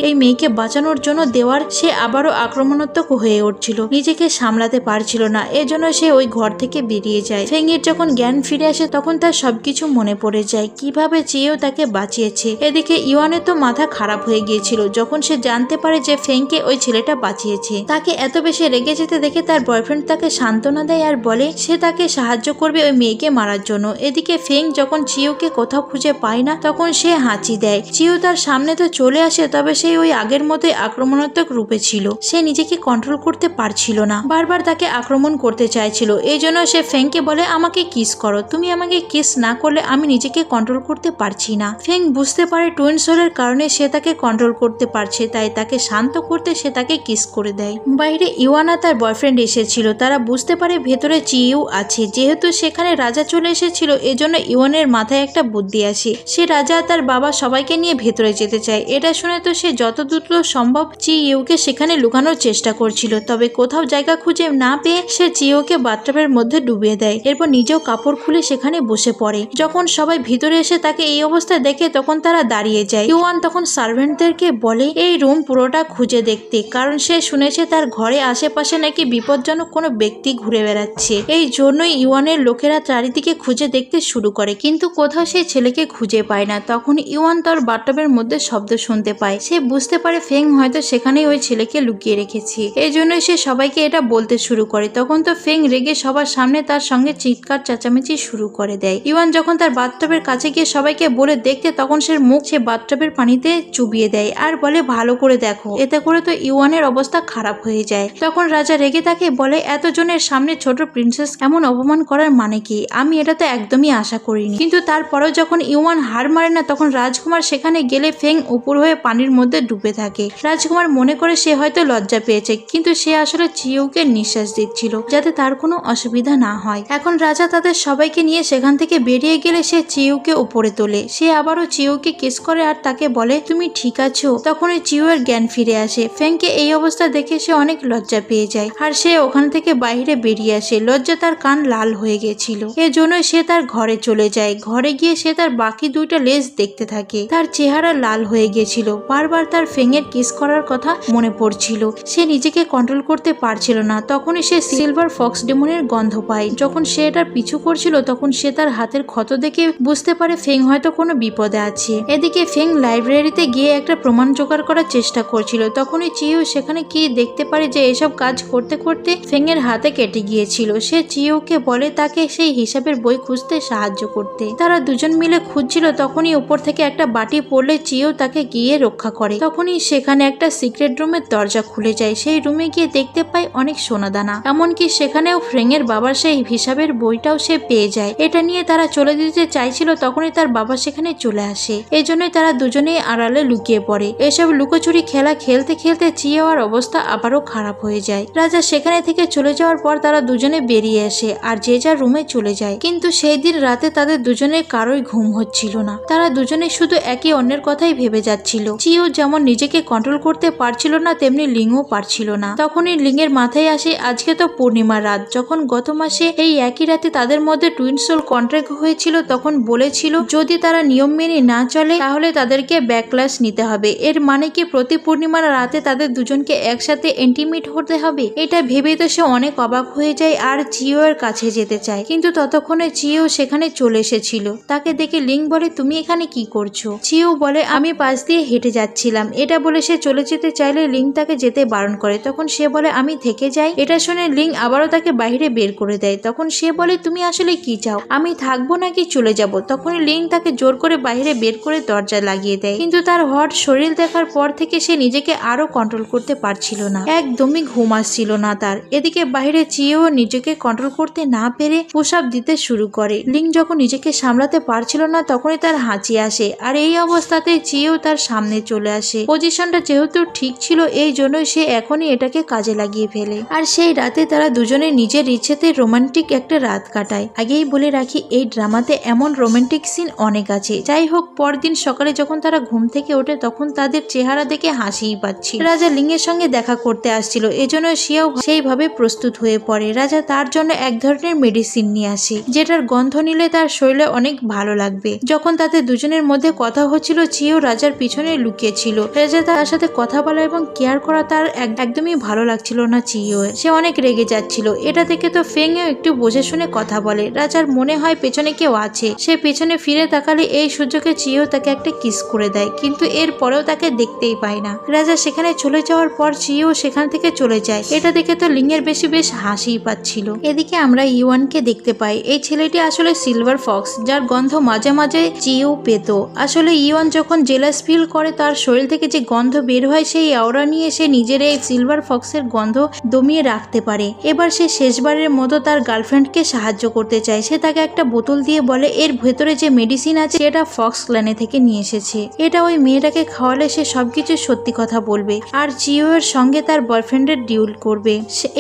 এই মেয়েকে বাঁচানোর জন্য দেওয়ার? সে আবারও আক্রমণাত্মক হয়ে উঠছিল, নিজেকে সামলাতে পারছিল না। এজন্য সে ওই ঘর থেকে বেরিয়ে যায়। ফেং এর যখন জ্ঞান ফিরে আসে তখন তার সবকিছু মনে পড়ে যায়, কিভাবে চিয়েও তাকে বাঁচিয়েছে। এদিকে ইওয়ানের তো মাথা খারাপ হয়ে গিয়েছিল যখন সে জানতে পারে যে ফেংকে ওই ছেলেটা বাঁচিয়েছে। তাকে এত বেশি রেগে যেতে দেখে তার বয়ফ্রেন্ড তাকে সান্ত্বনা দেয় আর বলে সে তাকে সাহায্য করবে ওই মেয়েকে মারার জন্য। এদিকে ফেং যখন চিওকে কোথাও খুঁজে পায় না তখন সে হাঁচি দেয়। চিও তার সামনে তো চলে আসে, তবে সে ওই আগের মতোই আক্রমণাত্মক রূপে ছিল। সে নিজেকে কন্ট্রোল করতে পারছিল না, বারবার তাকে আক্রমণ করতে চাইছিল। এই জন্য সে ফেংকে বলে আমাকে কিস করো, তুমি আমাকে কিস না করলে আমি নিজেকে কন্ট্রোল করতে পারছি না। ফেং বুঝতে পারে টুইন সোলের কারণে সে তাকে কন্ট্রোল করতে পারছে, তাই তাকে শান্ত করতে সে তাকে কিস করে দেয়। বাইরে ইওয়ানা তার বয়ফ্রেন্ড এসেছিল, তারা বুঝতে পারে ভেতরে চিউ আছে। যেহেতু সেখানে রাজা চলে এসেছিল এজন্য ইওয়ানের মাথায় একটা বুদ্ধি আসে। সে রাজা তার বাবা সবাইকে নিয়ে ভেতরে যেতে চায়। এটা শুনে তো সে যত দ্রুত সম্ভব চিউকে সেখানে লুকানোর চেষ্টা করছিল, তবে কোথাও জায়গা খুঁজে না পেয়ে সে চিউকে বাথটাবের মধ্যে ডুবিয়ে দেয়। এরপর নিজেও কাপড় খুলে সেখানে বসে পড়ে। যখন সবাই ভিতরে এসে তাকে এই অবস্থায় দেখে তখন তারা দাঁড়িয়ে যায়। ইওয়ান তখন সার্ভেন্টদেরকে বলে এই রুম পুরোটা খুঁজে দেখতে, কারণ সে শুনেছে তার ঘরে আশেপাশে নাকি বিপজ্জনক কোনো ব্যক্তি ঘুরে বেড়াচ্ছে। এই জন্যই ইওয়ানের লোকেরা চারিদিকে খুঁজে দেখতে শুরু করে, কিন্তু কোথাও সেই ছেলেকে খুঁজে পায় না। তখন ইওয়ান তার বাথটাবের মধ্যে শব্দ শুনতে পায়। সে বুঝতে পারে ফেং হয়তো সেখানেই ওই ছেলেকে লুকিয়ে রেখেছে। এই জন্যই সে সবাইকে এটা বলতে শুরু করে। তখন তো ফেং রেগে সবার সামনে তার সঙ্গে চিৎকার চেঁচামেচি শুরু করে দেয়। ইওয়ান যখন তার বাথটাবের কাছে গিয়ে সবাইকে বলে দেখতে তখন সে মুখ সে বাথটাবের পানিতে চুবিয়ে দেয় আর বলে ভালো করে দেখো। এতে করে তো ইওয়ানের অবস্থা খারাপ হয়ে যায়। তখন রাজা রেগে তাকে বলে এতজনের সামনে ছোট প্রিন্সেস এমন অপমান করার মানে কি? আমি এটা তো একদমই আশা করিনি। কিন্তু তারপরেও যখন ইওয়ান হার মারে না তখন রাজকুমার সেখানে গেলে ফেং উপর হয়ে পানির মধ্যে ডুবে থাকে। রাজকুমার মনে করে সে হয়তো লজ্জা পেয়েছে, কিন্তু সে আসলে চিউকে নিঃশ্বাস দিচ্ছিল যাতে তার কোনো অসুবিধা না হয়। এখন রাজা তাদের সবাইকে নিয়ে সেখান থেকে বেরিয়ে গেলে সে চিউকে উপরে তোলে। সে আবারও চিউকে কিস করে আর তাকে বলে তুমি ঠিক আছো। তখন ওই চিউয়ের জ্ঞান ফিরে আসে। ফেংকে এই অবস্থা দেখে সে অনেক লজ্জা পেয়ে যায় আর সে ওখান থেকে বাইরে বেরিয়ে আসে। লজ্জা তার কান লাল হয়ে গেছিল, এজন্য সে তার ঘরে চলে যায়। ঘরে গিয়ে সে তার বাকি 2টা লেজ দেখতে থাকে। তার চেহারা লাল হয়ে গেছিল, বারবার তার ফেংয়ের কিস করার কথা মনে পড়ছিল। সে নিজেকে কন্ট্রোল করতে পারছিল না। তখনই সে সিলভার ফক্স ডেমনের গন্ধ পায়। যখন সে এটার পিছু করছিল তখন সে তার হাতের ক্ষত দেখে বুঝতে পারে ফেং হয়তো কোনো বিপদে আছে। এদিকে ফেং লাইব্রেরিতে গিয়ে একটা প্রমাণ জোগাড় করার চেষ্টা করছিল। তখনই চিউ সেখানে কি দেখতে পারে যে এসব কাজ করতে করতে ফেং এর হাতে কেটে গিয়েছিল। সে চিউকে বলে তাকে সেই হিসাবের বই খুঁজতে সাহায্য করতে। তারা দুজন মিলে খুঁজছিল। তখনই উপর থেকে একটা বাটি পড়লে বলে চিও তাকে গিয়ে রক্ষা করে। তখনই সেখানে একটা সিক্রেট রুমের দরজা খুলে যায়। সেই রুমে গিয়ে দেখতে পায় অনেক সোনাদানা, এমনকি সেখানেও ফ্রেঙের বাবার সেই হিসাবের বইটাও সে পেয়ে যায়। এটা নিয়ে তারা চলে যেতে চাইছিল, তখনই তার বাবা সেখানে চলে আসে। এই জন্যই তারা দুজনেই আড়ালে লুকিয়ে পড়ে। এসব লুকোচুরি খেলা খেলতে খেলতে চিওর অবস্থা আবারও খারাপ হয়ে যায়। রাজা সেখানে থেকে চলে যাওয়ার পর তারা দুজনে বেরিয়ে আসে আর যে যার রুমে চলে যায়। কিন্তু সেই দিন রাতে তাদের দুজনের কারোই ঘুম হচ্ছিল না। তারা দুজনে শুধু একে অন্যের কথাই ভেবে যাচ্ছিল। চিও যেমন নিজেকে কন্ট্রোল করতে পারছিল না, তেমনি লিংও পারছিল না। তখনই লিংয়ের মাথায় আসে আজকে তো পূর্ণিমার রাত, যখন গত মাসে এই একই রাতে তাদের মধ্যে টুইন সোল কন্ট্রাক্ট হয়েছিল, তখন বলেছিল যদি তারা নিয়ম মেনে না চলে তাহলে তাদেরকে ব্যাকক্লাস নিতে হবে। এর মানে কি প্রতি পূর্ণিমার রাতে তাদের দুজনকে একসাথে ইন্টিমেট হতে হবে? এটা ভেবে তো সে অনেক অবাক হয়ে যায় আর চিও এর কাছে যেতে চায়, কিন্তু ততক্ষণে চিও সেখানে চলে এসেছিল। তাকে দেখে লিং বলে তুমি এখানে কি করছো? চিও বলে আমি পাশ দিয়ে হেঁটে যাচ্ছিলাম। এটা বলে সে চলে যেতে চাইলে লিং তাকে যেতে বারণ করে। তখন সে বলে আমি থেকে যাই। এটা শুনে লিং আবারও তাকে বাইরে বের করে দেয়। তখন সে বলে তুমি আসলে কি চাও, আমি থাকবো নাকি চলে যাব? তখন লিং তাকে জোর করে বাইরে বের করে দরজা লাগিয়ে দেয়। কিন্তু তার হট শরীর দেখার পর থেকে সে নিজেকে আরো কন্ট্রোল করতে পারছিল না, একদমই ঘুম আসছিল না তার। এদিকে বাইরে চিও নিজেকে কন্ট্রোল করতে না পেরে পুশআপ দিতে শুরু করে। লিং যখন নিজেকে সামলাতে পারছিল না তখনই তার হাঁচি আসে, আর এই অবস্থাতে চিও তার সামনে চলে আসে। পজিশনটা যেহেতু ঠিক ছিল এই জন্যই সে এখনই এটাকে কাজে লাগিয়ে ফেলে। আর সেই রাতে তারা দুজনে নিজের ইচ্ছেতে রোমান্টিক একটা রাত কাটায়। আগেই বলে রাখি এই ড্রামাতে এমন রোমান্টিক সিন অনেক আছে। যাই হোক, পরদিন সকালে যখন তারা ঘুম থেকে ওঠে তখন তাদের চেহারা দেখে হাসিই পাচ্ছিল। রাজা লিং এর সঙ্গে দেখা করতে আসছিল, এজন্য সেও সেইভাবে প্রস্তুত হয়ে পড়ে। রাজা তার জন্য এক ধরনের মেডিসিন নিয়ে আসে, যেটার গন্ধ নিলে তার শরীরে অনেক ভালো লাগবে। যখন তাদের দুজনের মধ্যে কথা হচ্ছিল চিও রাজার পিছনে লুকিয়েছিল। রাজা তার সাথে কথা বলা এবং কেয়ার করা তার একদমই ভালো লাগছিল না চিও। সে অনেক রেগে যাচ্ছিল। এটা থেকে তো ফেংও একটু বুঝে শুনে কথা বলে। রাজার মনে হয় পেছনে কেউ আছে। সে পেছনে ফিরে তাকালে এই সুযোগে চিও তাকে একটা কিস করে দেয়, কিন্তু এর পরেও তাকে দেখতেই পায় না। রাজা সেখানে চলে যাওয়ার পর চিও সেখান থেকে চলে যায়। এটা দেখে তো লিং এর বেশ হাসিই পাচ্ছিল। এদিকে আমরা ইওয়ানকে দেখতে পাই। এই ছেলেটি আসলে সিলভার ফক্স, যার গন্ধ মাঝে মাঝে চিও পেত। আসলে ইওয়ান যখন জেলাস ফিল করে তার শরীর থেকে যে গন্ধ বের হয় সেই আওরা নিয়ে সে নিজের এই সিলভার ফক্সের গন্ধ দমিয়ে রাখতে পারে। এবার সে শেষবারের মতো তার গার্লফ্রেন্ডকে সাহায্য করতে চায়। সে তাকে একটা বোতল দিয়ে বলে এর ভেতরে যে মেডিসিন আছে সেটা ফক্স ক্ল্যানে থেকে নিয়ে এসেছে। এটা ওই মেয়েটাকে খাওয়ালে সে সবকিছু সত্যি কথা বলবে আর চিও এর সঙ্গে তার বয়ফ্রেন্ডের ডিউল করবে।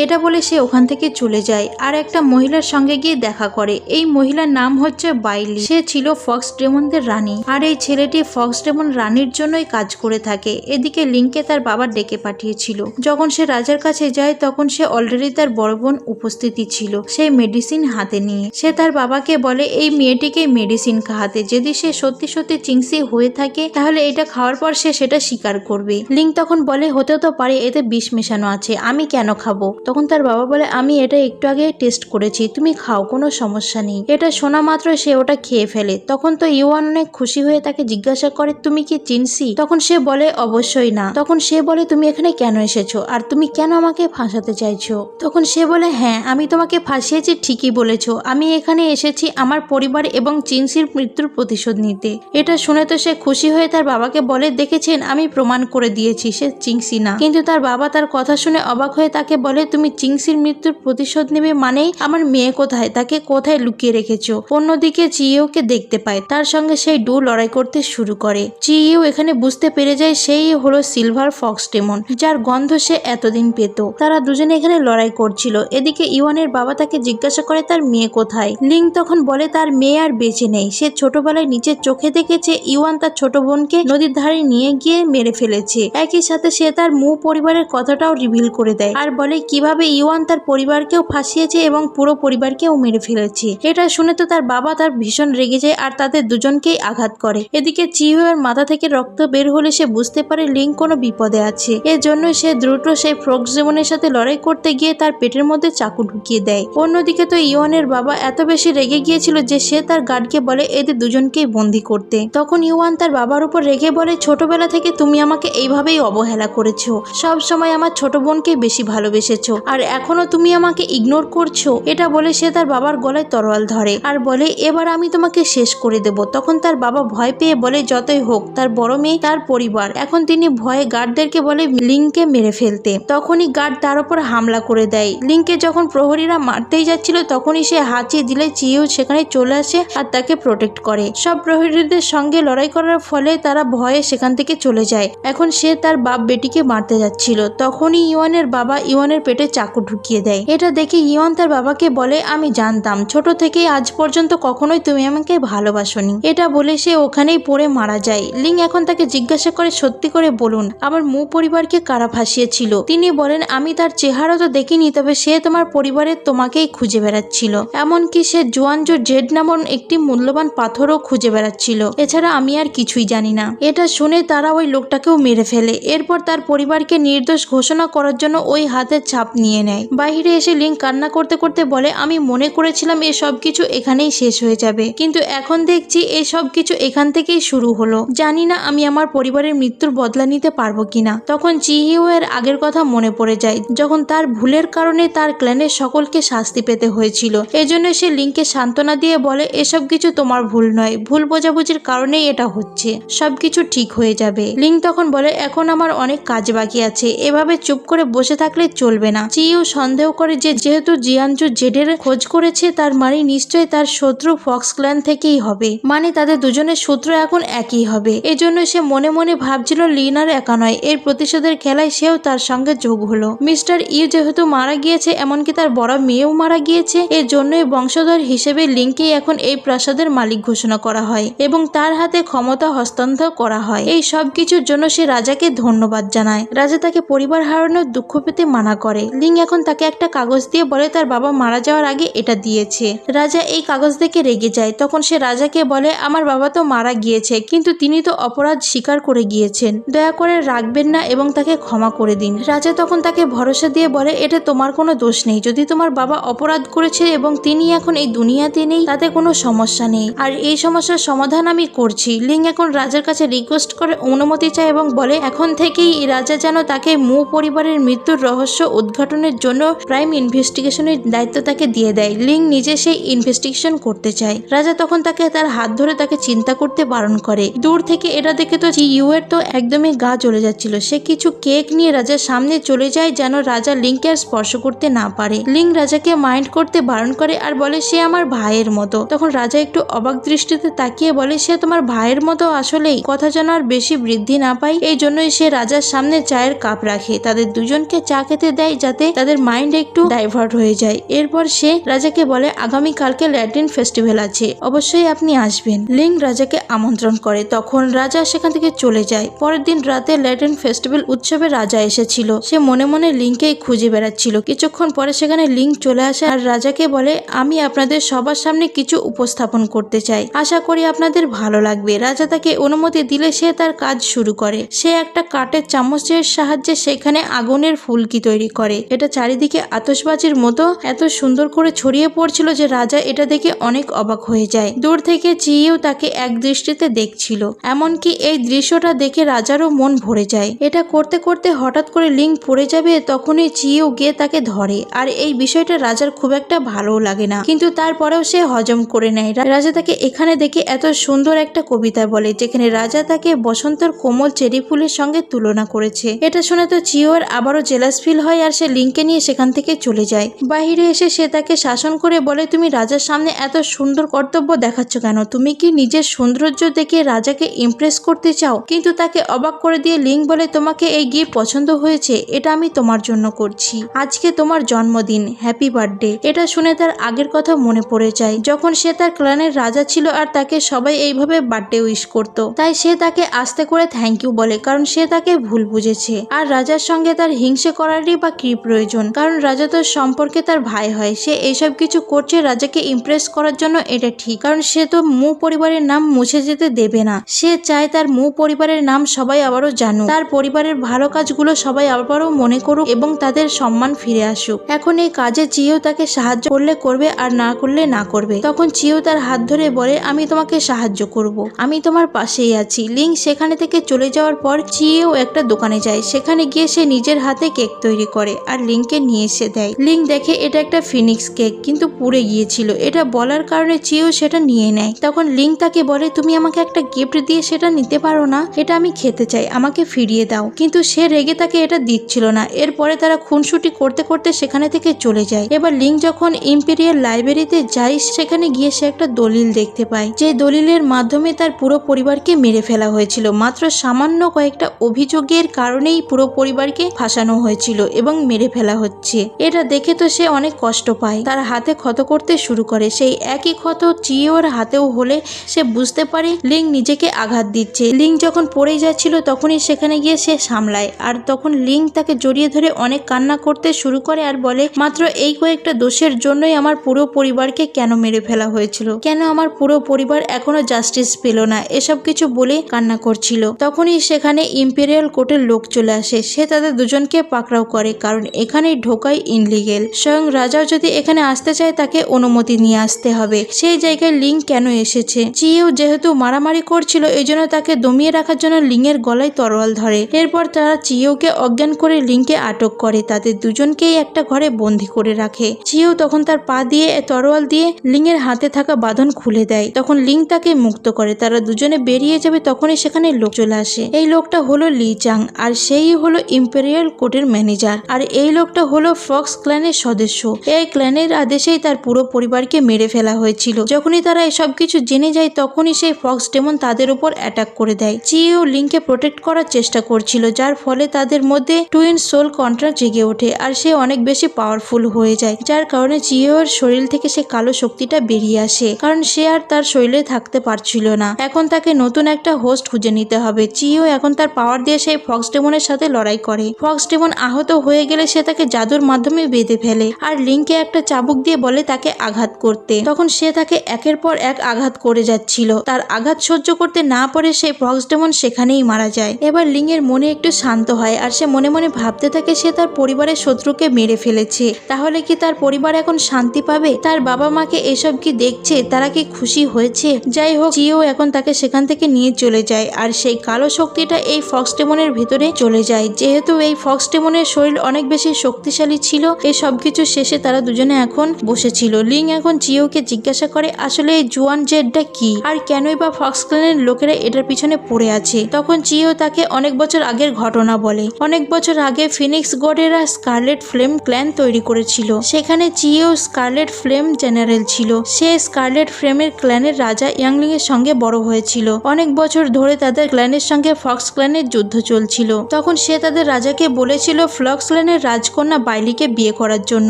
এটা বলে সে ওখান থেকে চলে যায় আর একটা মহিলার সঙ্গে গিয়ে দেখা করে। এই মহিলার নাম হচ্ছে বাইলি। সে ছিল ফক্স ডেমনদের রানী, আর এই ছেলেটি ফক্স ডেমন রানীর জন্যই কাজ করে থাকে। এদিকে লিংকে তার বাবা ডেকে পাঠিয়েছিল। যখন সে রাজার কাছে যায় তখন সে অলরেডি তার বড় বোন উপস্থিতি ছিল সেই মেডিসিন হাতে নিয়ে। সে তার বাবাকে বলে এই মেয়েটিকে মেডিসিন খাওয়াতে, যদি সে সত্যি সত্যি চিংসি হয়ে থাকে তাহলে এটা খাওয়ার পর সে সেটা স্বীকার করবে। লিং তখন বলে হতেও তো পারে এতে বিষ মেশানো আছে, আমি কেন খাবো? তখন তার বাবা বলে আমি এটা একটু আগে টেস্ট করেছি, তুমি খাও, কোনো সমস্যা নেই। এটা শোনা মাত্র সে ওটা খেয়ে ফেলে। তখন তো ইওয়ান অনেক খুশি হয়ে তাকে জিজ্ঞাসা করে তুমি কি চিনসি? তখন সে বলে অবশ্যই না। তখন সে বলে তুমি এখানে কেন এসেছো আর তুমি কেন আমাকে ফাঁসাতে চাইছো? তখন সে বলে হ্যাঁ, আমি তোমাকে ফাঁসিয়েছি, ঠিকই বলেছো। আমি এখানে এসেছি আমার পরিবার এবং চিনসির মৃত্যুর প্রতিশোধ নিতে। এটা শুনে তো সে খুশি হয়ে তার বাবাকে বলে দেখেছেন আমি প্রমাণ করে দিয়েছি সে চিংসি না। কিন্তু তার বাবা তার কথা শুনে অবাক হয়ে তাকে বলে তুমি চিংসির মৃত্যুর প্রতিশোধ নেবে মানেই আমার মেয়ে কোথায়, তাকে কোথায় লুকিয়ে রেখেছো? অন্যদিকে চিওকে দেখতে পায়, তার সঙ্গে সেই ডু লড়াই করতে শুরু করে। চিও এখানে বুঝতে পেরে যায় সেই হলো সিলভার ফক্স ডেমন, যার গন্ধ সে এতদিন পেত। তারা দুজনে এখানে লড়াই করছিল। এদিকে ইওয়ানের বাবা তাকে জিজ্ঞাসা করে তার মেয়ে কোথায়। লিং তখন বলে তার মেয়ে আর বেঁচে নেই। সে ছোটবেলায় নিজের চোখে দেখেছে ইওয়ান তার ছোট বোনকে নদীর ধারে নিয়ে গিয়ে মেরে ফেলেছে। একই সাথে সে তার পরিবারের কথাটাও রিভিল করে দেয় আর বলে কিভাবে ইওয়ান তার পরিবারকেও ফাঁসিয়েছে এবং পুরো পরিবারকেও মেরে ফেলেছে। এটা শুনে তো তার বাবা তার ভীষণ রেগে যায় আর তাদের দুজনকেই আঘাত করে। এদিকে চিও এর মাথা থেকে রক্ত বের হলে সে বুঝতে পারে লিং কোনো বিপদে আছে। এর জন্য সে দ্রুত সেই ফক্স ডেমনের সাথে লড়াই করতে গিয়ে তার পেটের মধ্যে চাকু ঢুকিয়ে দেয়। অন্যদিকে তো ইওয়ানের বাবা এত বেশি রেগে গিয়েছিল যে সে তার গার্ডকে বলে এদের দুজনকেই বন্দি করতে। তখন ইওয়ান তার বাবার উপর রেগে বলে ছোটবেলা থেকে তুমি আমাকে এইভাবেই অবহেলা করেছো, সব সময় আমার ছোট বোনকে বেশি ভালোবেসেছো আর এখনো তুমি আমাকে ইগনোর করছো। এটা বলে সে তার বাবার গলায় তরোয়াল ধরে আর বলে এবার আমি তোমাকে শেষ করে দেব। তখন তার বাবা ভয় পেয়ে বলে যতই হোক তার বড় মেয়ে তার পরিবার। এখন তিনি ভয়ে গার্ডদেরকে বলে লিংকে মেরে ফেলতে। তখনই গার্ড তার উপর হামলা করে দেয়। লিংকে যখন প্রহরীরা মারতেই যাচ্ছিল তখনই সে হাঁচিয়ে দিলে চিও সেখানে চলে আসে আর তাকে প্রোটেক্ট করে। সব প্রহরীদের সঙ্গে লড়াই করার ফলে তারা ভয়ে সেখান থেকে চলে যায়। এখন সে তার বাপ বেটিকে মারতে যাচ্ছিল, তখনই ইওয়ানের বাবা ইওয়ানের পেটে চাকু ঢুকিয়ে দেয়। এটা দেখে ইওয়ান তার বাবাকে বলে, আমি জানতাম ছোট থেকেই আজ পর্যন্ত কখনোই তুমি আমাকে ভালোবাসোনি। এটা বলে সে ওখানেই পড়ে মারা যায়। লিং এখন তাকে জিজ্ঞাসা করে, সত্যি করে বলুন আমার মু পরিবারকে কারা ফাঁসিয়েছিল? তিনি বলেন, আমি তার চেহারা তো দেখিনি, তবে সে তোমার পরিবারের তোমাকেই খুঁজে বেড়াচ্ছিল। এমনকি সে জুয়ানজো জেড নামন একটি মূল্যবান পাথরও খুঁজে বেড়াচ্ছিল। এছাড়া আমি আর কিছুই জানি না। এটা শুনে তারা ওই লোকটাকেও মেরে ফেলে। এরপর তার পরিবারকে নির্দোষ ঘোষণা করার জন্য ওই হাতের ছাপ নিয়ে নেয়। বাইরে এসে লিং কান্না করতে করতে বলে, আমি মনে করেছিলাম এই সব কিছু এখানেই শেষ হয়ে যাবে, কিন্তু এখন দেখছি এই সব কিছু এখান থেকেই শুরু হলো। জানি না আমি আমার পরিবারের মৃত্যুর বদলা নিতে পারবো কিনা। তখন চিহিও এর আগের কথা মনে পড়ে যায়, যখন তার ভুলের কারণে তার ক্ল্যানের সকলকে শাস্তি পেতে হয়েছিল। এজন্য সে লিংকে সান্ত্বনা দিয়ে বলে, এসব কিছু তোমার ভুল নয়, ভুল বোঝাবুঝির কারণেই এটা হচ্ছে, সবকিছু ঠিক হয়ে যাবে। লিং তখন বলে, এখন আমার অনেক কাজ বাকি আছে, এভাবে চুপ করে বসে থাকলে চলবে না। চিও সন্দেহ করে যে যেহেতু জিয়ানজু জেডের খোঁজ করেছে তার মানে নিশ্চয়ই তার শত্রু ফক্স ক্ল্যান থেকেই হবে, মানে তাদের দুজনের সূত্র এখন একই হবে। এজন্য সে মনে মনে ভাবছিল লিনার একা নয়, এর প্রতিশোধের খেলায় সেও তার সঙ্গে যোগ হলো। মিস্টার ইউ যেহেতু মারা গিয়েছে, এমনকি তার বড় মেয়েও মারা গিয়েছে, এর জন্যই বংশধর হিসেবে লিংকেই এখন এই প্রাসাদের মালিক ঘোষণা করা হয় এবং তার হাতে ক্ষমতা হস্তান্তর করা হয়। এই সব কিছুর জন্য সে রাজাকে ধন্যবাদ জানায়। রাজা তাকে পরিবার হারানোর দুঃখ পেতে মানা করে। লিং এখন তাকে একটা কাগজ দিয়ে বলে তার বাবা মারা যাওয়ার আগে এটা দিয়েছে। রাজা এই কাগজ দেখে রেগে যায়। তখন সে রাজাকে বলে, আমার বাবা তো মারা গিয়েছে, কিন্তু তিনি তো অপরাধ স্বীকার করে গিয়েছেন, দয়া করে রাখবেন না এবং তাকে ক্ষমা করে দিন। রাজা তখন তাকে ভরসা দিয়ে বলে, এটা তোমার কোনো দোষ নেই, যদি তোমার বাবা অপরাধ করেছে এবং তিনি এখন এই দুনিয়াতে নেই তাতে কোনো সমস্যা নেই, আর এই সমস্যার সমাধান আমি করছি। লিং এখন রাজার কাছে রিকোয়েস্ট করে অনুমতি চায় এবং বলে এখন থেকেই রাজা যেন তাকে মু পরিবারের মৃত্যুর রহস্য উদ্ঘাটনের জন্য প্রাইম ইনভেস্টিগেশনের দায়িত্ব তাকে দিয়ে দেয়। লিং নিজে সেই ইনভেস্টিগেশন করতে চায়। রাজা তখন তাকে তার হাত ধরে তাকে চিন্তা করতে বারণ করে। দূর থেকে এটা দেখে তো ইউ এর তো একদমই গা চলে যাচ্ছিল। সে কিছু কেক নিয়ে রাজার সামনে চলে যায় যেন রাজা লিংকে আর স্পর্শ করতে না পারে। লিং রাজাকে মাইন্ড করতে বারণ করে আর বলে, সে আমার ভাইয়ের মতো। তখন রাজা একটু অবাক দৃষ্টিতে তাকিয়ে বলে, সে তোমার ভাইয়ের মতো? আসলেই কথা যেন আর বেশি বৃদ্ধি না পায়, এই জন্যই সে রাজার সামনে চায়ের কাপ রাখে, তাদের দুজনকে চা খেতে দেয় যাতে তাদের মাইন্ড একটু ডাইভার্ট হয়ে যায়। এরপর সে রাজাকে বলে, আগামী কালকে ল্যাটিন ফেস্টিভ্যাল আছে, অবশ্যই আপনি আসবেন। লিং রাজাকে আমন্ত্রণ করে। তখন রাজা সেখান থেকে চলে যায়। পরের দিন রাতে ল্যাটিন ফেস্টিভ্যাল উৎসবে রাজা এসেছিল। সে মনে মনে লিংকেই খুঁজে বেড়াচ্ছিল। কিছুক্ষণ পরে সেখানে লিং চলে আসে আর রাজাকে বলে, আমি আপনাদের সবার সামনে কিছু উপস্থাপন করতে চাই, আশা করি আপনাদের ভালো লাগবে। রাজা তাকে অনুমতি দিলে সে তার কাজ শুরু করে। সে একটা কাঠের চামচের সাহায্যে সেখানে আগুনের ফুলকি তৈরি করে। এটা চারিদিকে আতশবাজির মতো এত সুন্দর করে ছড়িয়ে পড়ছিল যে রাজা এটা দেখে অনেক অবাক হয়ে যায়। দূর থেকে চিয়েও তাকে এক দৃষ্টিতে দেখছিল। এমনকি এই দৃশ্যটা দেখে রাজারও মন ভরে যায়। এটা করতে করতে হঠাৎ করে লিং পড়ে যাবে, তখনই চিয়েও গিয়ে তাকে ধরে। আর এই বিষয়টা রাজার খুব একটা ভালো লাগে না, কিন্তু তারপরেও সে হজম করে নেয়। রাজা তাকে এখানে দেখে এত সুন্দর একটা কবিতা বলে যেখানে রাজা তাকে বসন্তের কোমল চেরি ফুলের সঙ্গে তুলনা করেছে। এটা শুনে তো চিওর আবারও জেলাস ফিল হয় আর সে লিংকে নিয়ে সেখান থেকে চলে যায়। বাহিরে এসে সে তাকে শাসন করে বলে, তুমি রাজার সামনে এত সুন্দর কর্তব্য দেখাচ্ছ কেন? তুমি কি নিজের সৌন্দর্য দেখে রাজাকে ইমপ্রেস করতে চাও? কিন্তু তাকে অবাক করে দিয়ে লিং বলে, তোমাকে এই গিফট পছন্দ হয়েছে, এটা আমি তোমার জন্য করছি, আজকে তোমার জন্মদিন, হ্যাপি বার্থডে। এটা শুনে তার আগের কথা মনে পড়ে যায়, যখন সে তার ক্ল্যানের রাজা ছিল আর তাকে সবাই এইভাবে বার্থডে উইশ করত। তাই সে তাকে আস্তে করে থ্যাংক ইউ বলে, কারণ সে তাকে ভুল বুঝেছে। আর রাজার সঙ্গে তার হিংসে করারই বা কি প্রয়োজন, কারণ রাজা তো সম্পর্কে তার ভাই হয়। সে এইসব কিছু করছে রাজাকে ইমপ্রেস করার জন্য, এটা ঠিক, কারণ সে তো মু পরিবারের নাম মুছে যেতে দেবে না। সে চায় তার মু পরিবারের নাম সবাই আবারও জানুক, তার পরিবারের ভালো কাজগুলো সবাই আবারও মনে করুক এবং তাদের সম্মান ফিরে আসুক। এখন এই কাজে চিও তাকে সাহায্য করলে করবে আর না করলে না করবে। তখন চিও তার হাত ধরে বলে, আমি তোমাকে সাহায্য করব, আমি তোমার পাশেই আছি। লিং সেখানে থেকে চলে যাওয়ার পর চিও একটা দোকানে যায়। সেখানে গিয়ে সে নিজের হাতে কেক তৈরি করে আর লিংকে নিয়ে এসে দেয়। লিং দেখে এটা একটা ফিনিক্স কেক, কিন্তু পুড়ে গিয়েছিল। এটা বলার কারণে চিও সেটা নিয়ে নেয়। তখন লিং তাকে বলে, তুমি আমাকে একটা গিফট দিয়ে সেটা নিতে পারো না? এটা আমি খেতে চাই, আমাকে ফিরিয়ে দাও। কিন্তু সে রেগে তাকে এটা দিচ্ছিল না। এরপরে তারা খুনসুটি করতে করতে সেখানে থেকে চলে যায়। এবার লিং যখন ইম্পেরিয়াল লাইব্রেরিতে যায় সেখানে গিয়ে সে একটা দলিল দেখতে পায়, যে দলিলের মাধ্যমে তার পুরো পরিবারকে মেরে ফেলা হয়েছিল। মাত্র সামান্য কয়েকটা অভিযোগের কারণেই পুরো পরিবারকে ফাঁসানো হয়েছিল এবং মেরে ফেলা হচ্ছে। এটা দেখে তো সে অনেক কষ্ট পায়, তার হাতে ক্ষত করতে শুরু করে। সেই একই ক্ষত চিওর হাতেও হলে সে বুঝতে পারে লিং নিজেকে আঘাত দিচ্ছে। লিং যখন পড়ে যাচ্ছিল তখনই সেখানে গিয়ে সে সামলায়, আর তখন লিং তাকে জড়িয়ে ধরে অনেক কান্না করতে শুরু করে আর বলে, মাত্র এই কয়েকটা দোষের জন্যই আমার পুরো পরিবারকে কেন মেরে ফেলা হয়েছিল, কেন আমার পুরো পরিবার এখনো জাস্টিস পেল না, এসব কিছু বলে কান্না করছিল। তখনই সেখানে ইম্পেরিয়াল কোর্টের লোক চলে আসে। সে তাদের দুজনকে পাকড়াও করে, কারণ এখানে ঢোকাই ইনলিগেল। স্বয়ং রাজাও যদি এখানে আসতে চায় তাকে অনুমতি নিয়ে আসতে হবে। সেই জায়গায় লিং কেন এসেছে? চিও যেহেতু মারামারি করছিল এই জন্য তাকে দমিয়ে রাখার জন্য লিং এর গলায় তরোয়াল ধরে। এরপর তারা চিওকে অজ্ঞান করে লিংকে আটক করে তাদের দুজনকেই একটা ঘরে বন্দি করে রাখে। চিও তখন তার পা দিয়ে তরোয়াল দিয়ে লিং এর হাতে থাকা বাঁধন খুলে দেয়। তখন লিং তাকে মুক্ত করে। তারা দুজনে বেরিয়ে যাবে তখনই সেখানে লোক চলে আসে। এই লোকটা হলো লি চাং, আর সেই হলো ইম্পেরিয়াল কোর্টের ম্যানেজার। আর এই লোকটা হলো ফক্স ক্ল্যানের সদস্য। এই ক্ল্যানের আদেশেই তার পুরো পরিবারকে মেরে ফেলা হয়েছিল। যখনই তারা এসব কিছু জেনে যায় তখনই সেই ফক্স ডেমন তাদের উপর অ্যাটাক করে দেয়। চিও লিংকে প্রোটেক্ট করার চেষ্টা করছিল, যার ফলে তাদের মধ্যে টুইন সোল কন্ট্রাক্ট জেগে ওঠে আর সে অনেক বেশি পাওয়ারফুল হয়ে যায়, যার কারণে চিওর শরীর থেকে সে কালো শক্তিটা বেরিয়ে আসে, কারণ সে আর তার শরীরে থাকতে পারছিল না। এখন তাকে নতুন একটা হোস্ট খুঁজে নিতে হবে। চিও এখন তার পাওয়ার দিয়ে সেই ফক্স ডেমনের সাথে লড়াই করে। ফক্স ডেমন আহত হয়ে গেলে সে তাকে জাদুর মাধ্যমে বেঁধে ফেলে আর লিংকে একটা চাবুক দিয়ে বলে তাকে আঘাত করতে। তখন সে তাকে একের পর এক আঘাত করে যাচ্ছিল। তার আঘাত সহ্য করতে না পারে সেই ফক্স ডেমন সেখানেই মারা যায়। এবার লিং এর মনে একটু শান্ত হয় আর সে মনে মনে ভাবতে থাকে সে তার পরিবারের শত্রুকে মেরে ফেলেছে। তাহলে কি তার পরিবার এখন শান্তি পাবে? তার বাবা মাকে এসব কি দেখছে? তারা কি খুশি হয়েছে? যাই হোক, চিও এখন তাকে সেখান থেকে নিয়ে চলে যায় আর সেই কালো শক্তিটা এই ফক্স ডেমনের ভিতরে চলে যায়। যেহেতু এই ফক্স ডেমনের শরীর অনেক বেশি শক্তিশালী ছিল, এই সবকিছু শেষে তারা দুজনে এখন বসেছিল। লিং এখন চিওকে জিজ্ঞাসা করে আসলে এই জুয়ান জেডটা কি আর কেনই বা ফক্স ক্ল্যানের লোকেরা এটার পিছনে পড়ে আছে। তখন চিও তাকে অনেক বছর আগের ঘটনা বলে। অনেক বছর আগে ফিনিক্স গডেরা স্কারলেট ফ্লেম ক্ল্যান তৈরি করেছিল। সেখানে চিও স্কারলেট ফ্লেম জেনারেল ছিল। সে স্কারলেট ফ্লেমের ক্ল্যানের রাজা ইয়াংলিং এর সঙ্গে বড় হয়েছিল। অনেক বছর ধরে তাদের ক্ল্যানের সঙ্গে ফক্স ক্ল্যানের যুদ্ধ চলছিল। তখন সে তাদের রাজাকে বলেছিল ফক্স ক্ল্যানের রাজকন্যা বাইলিকে বিয়ে করার জন্য,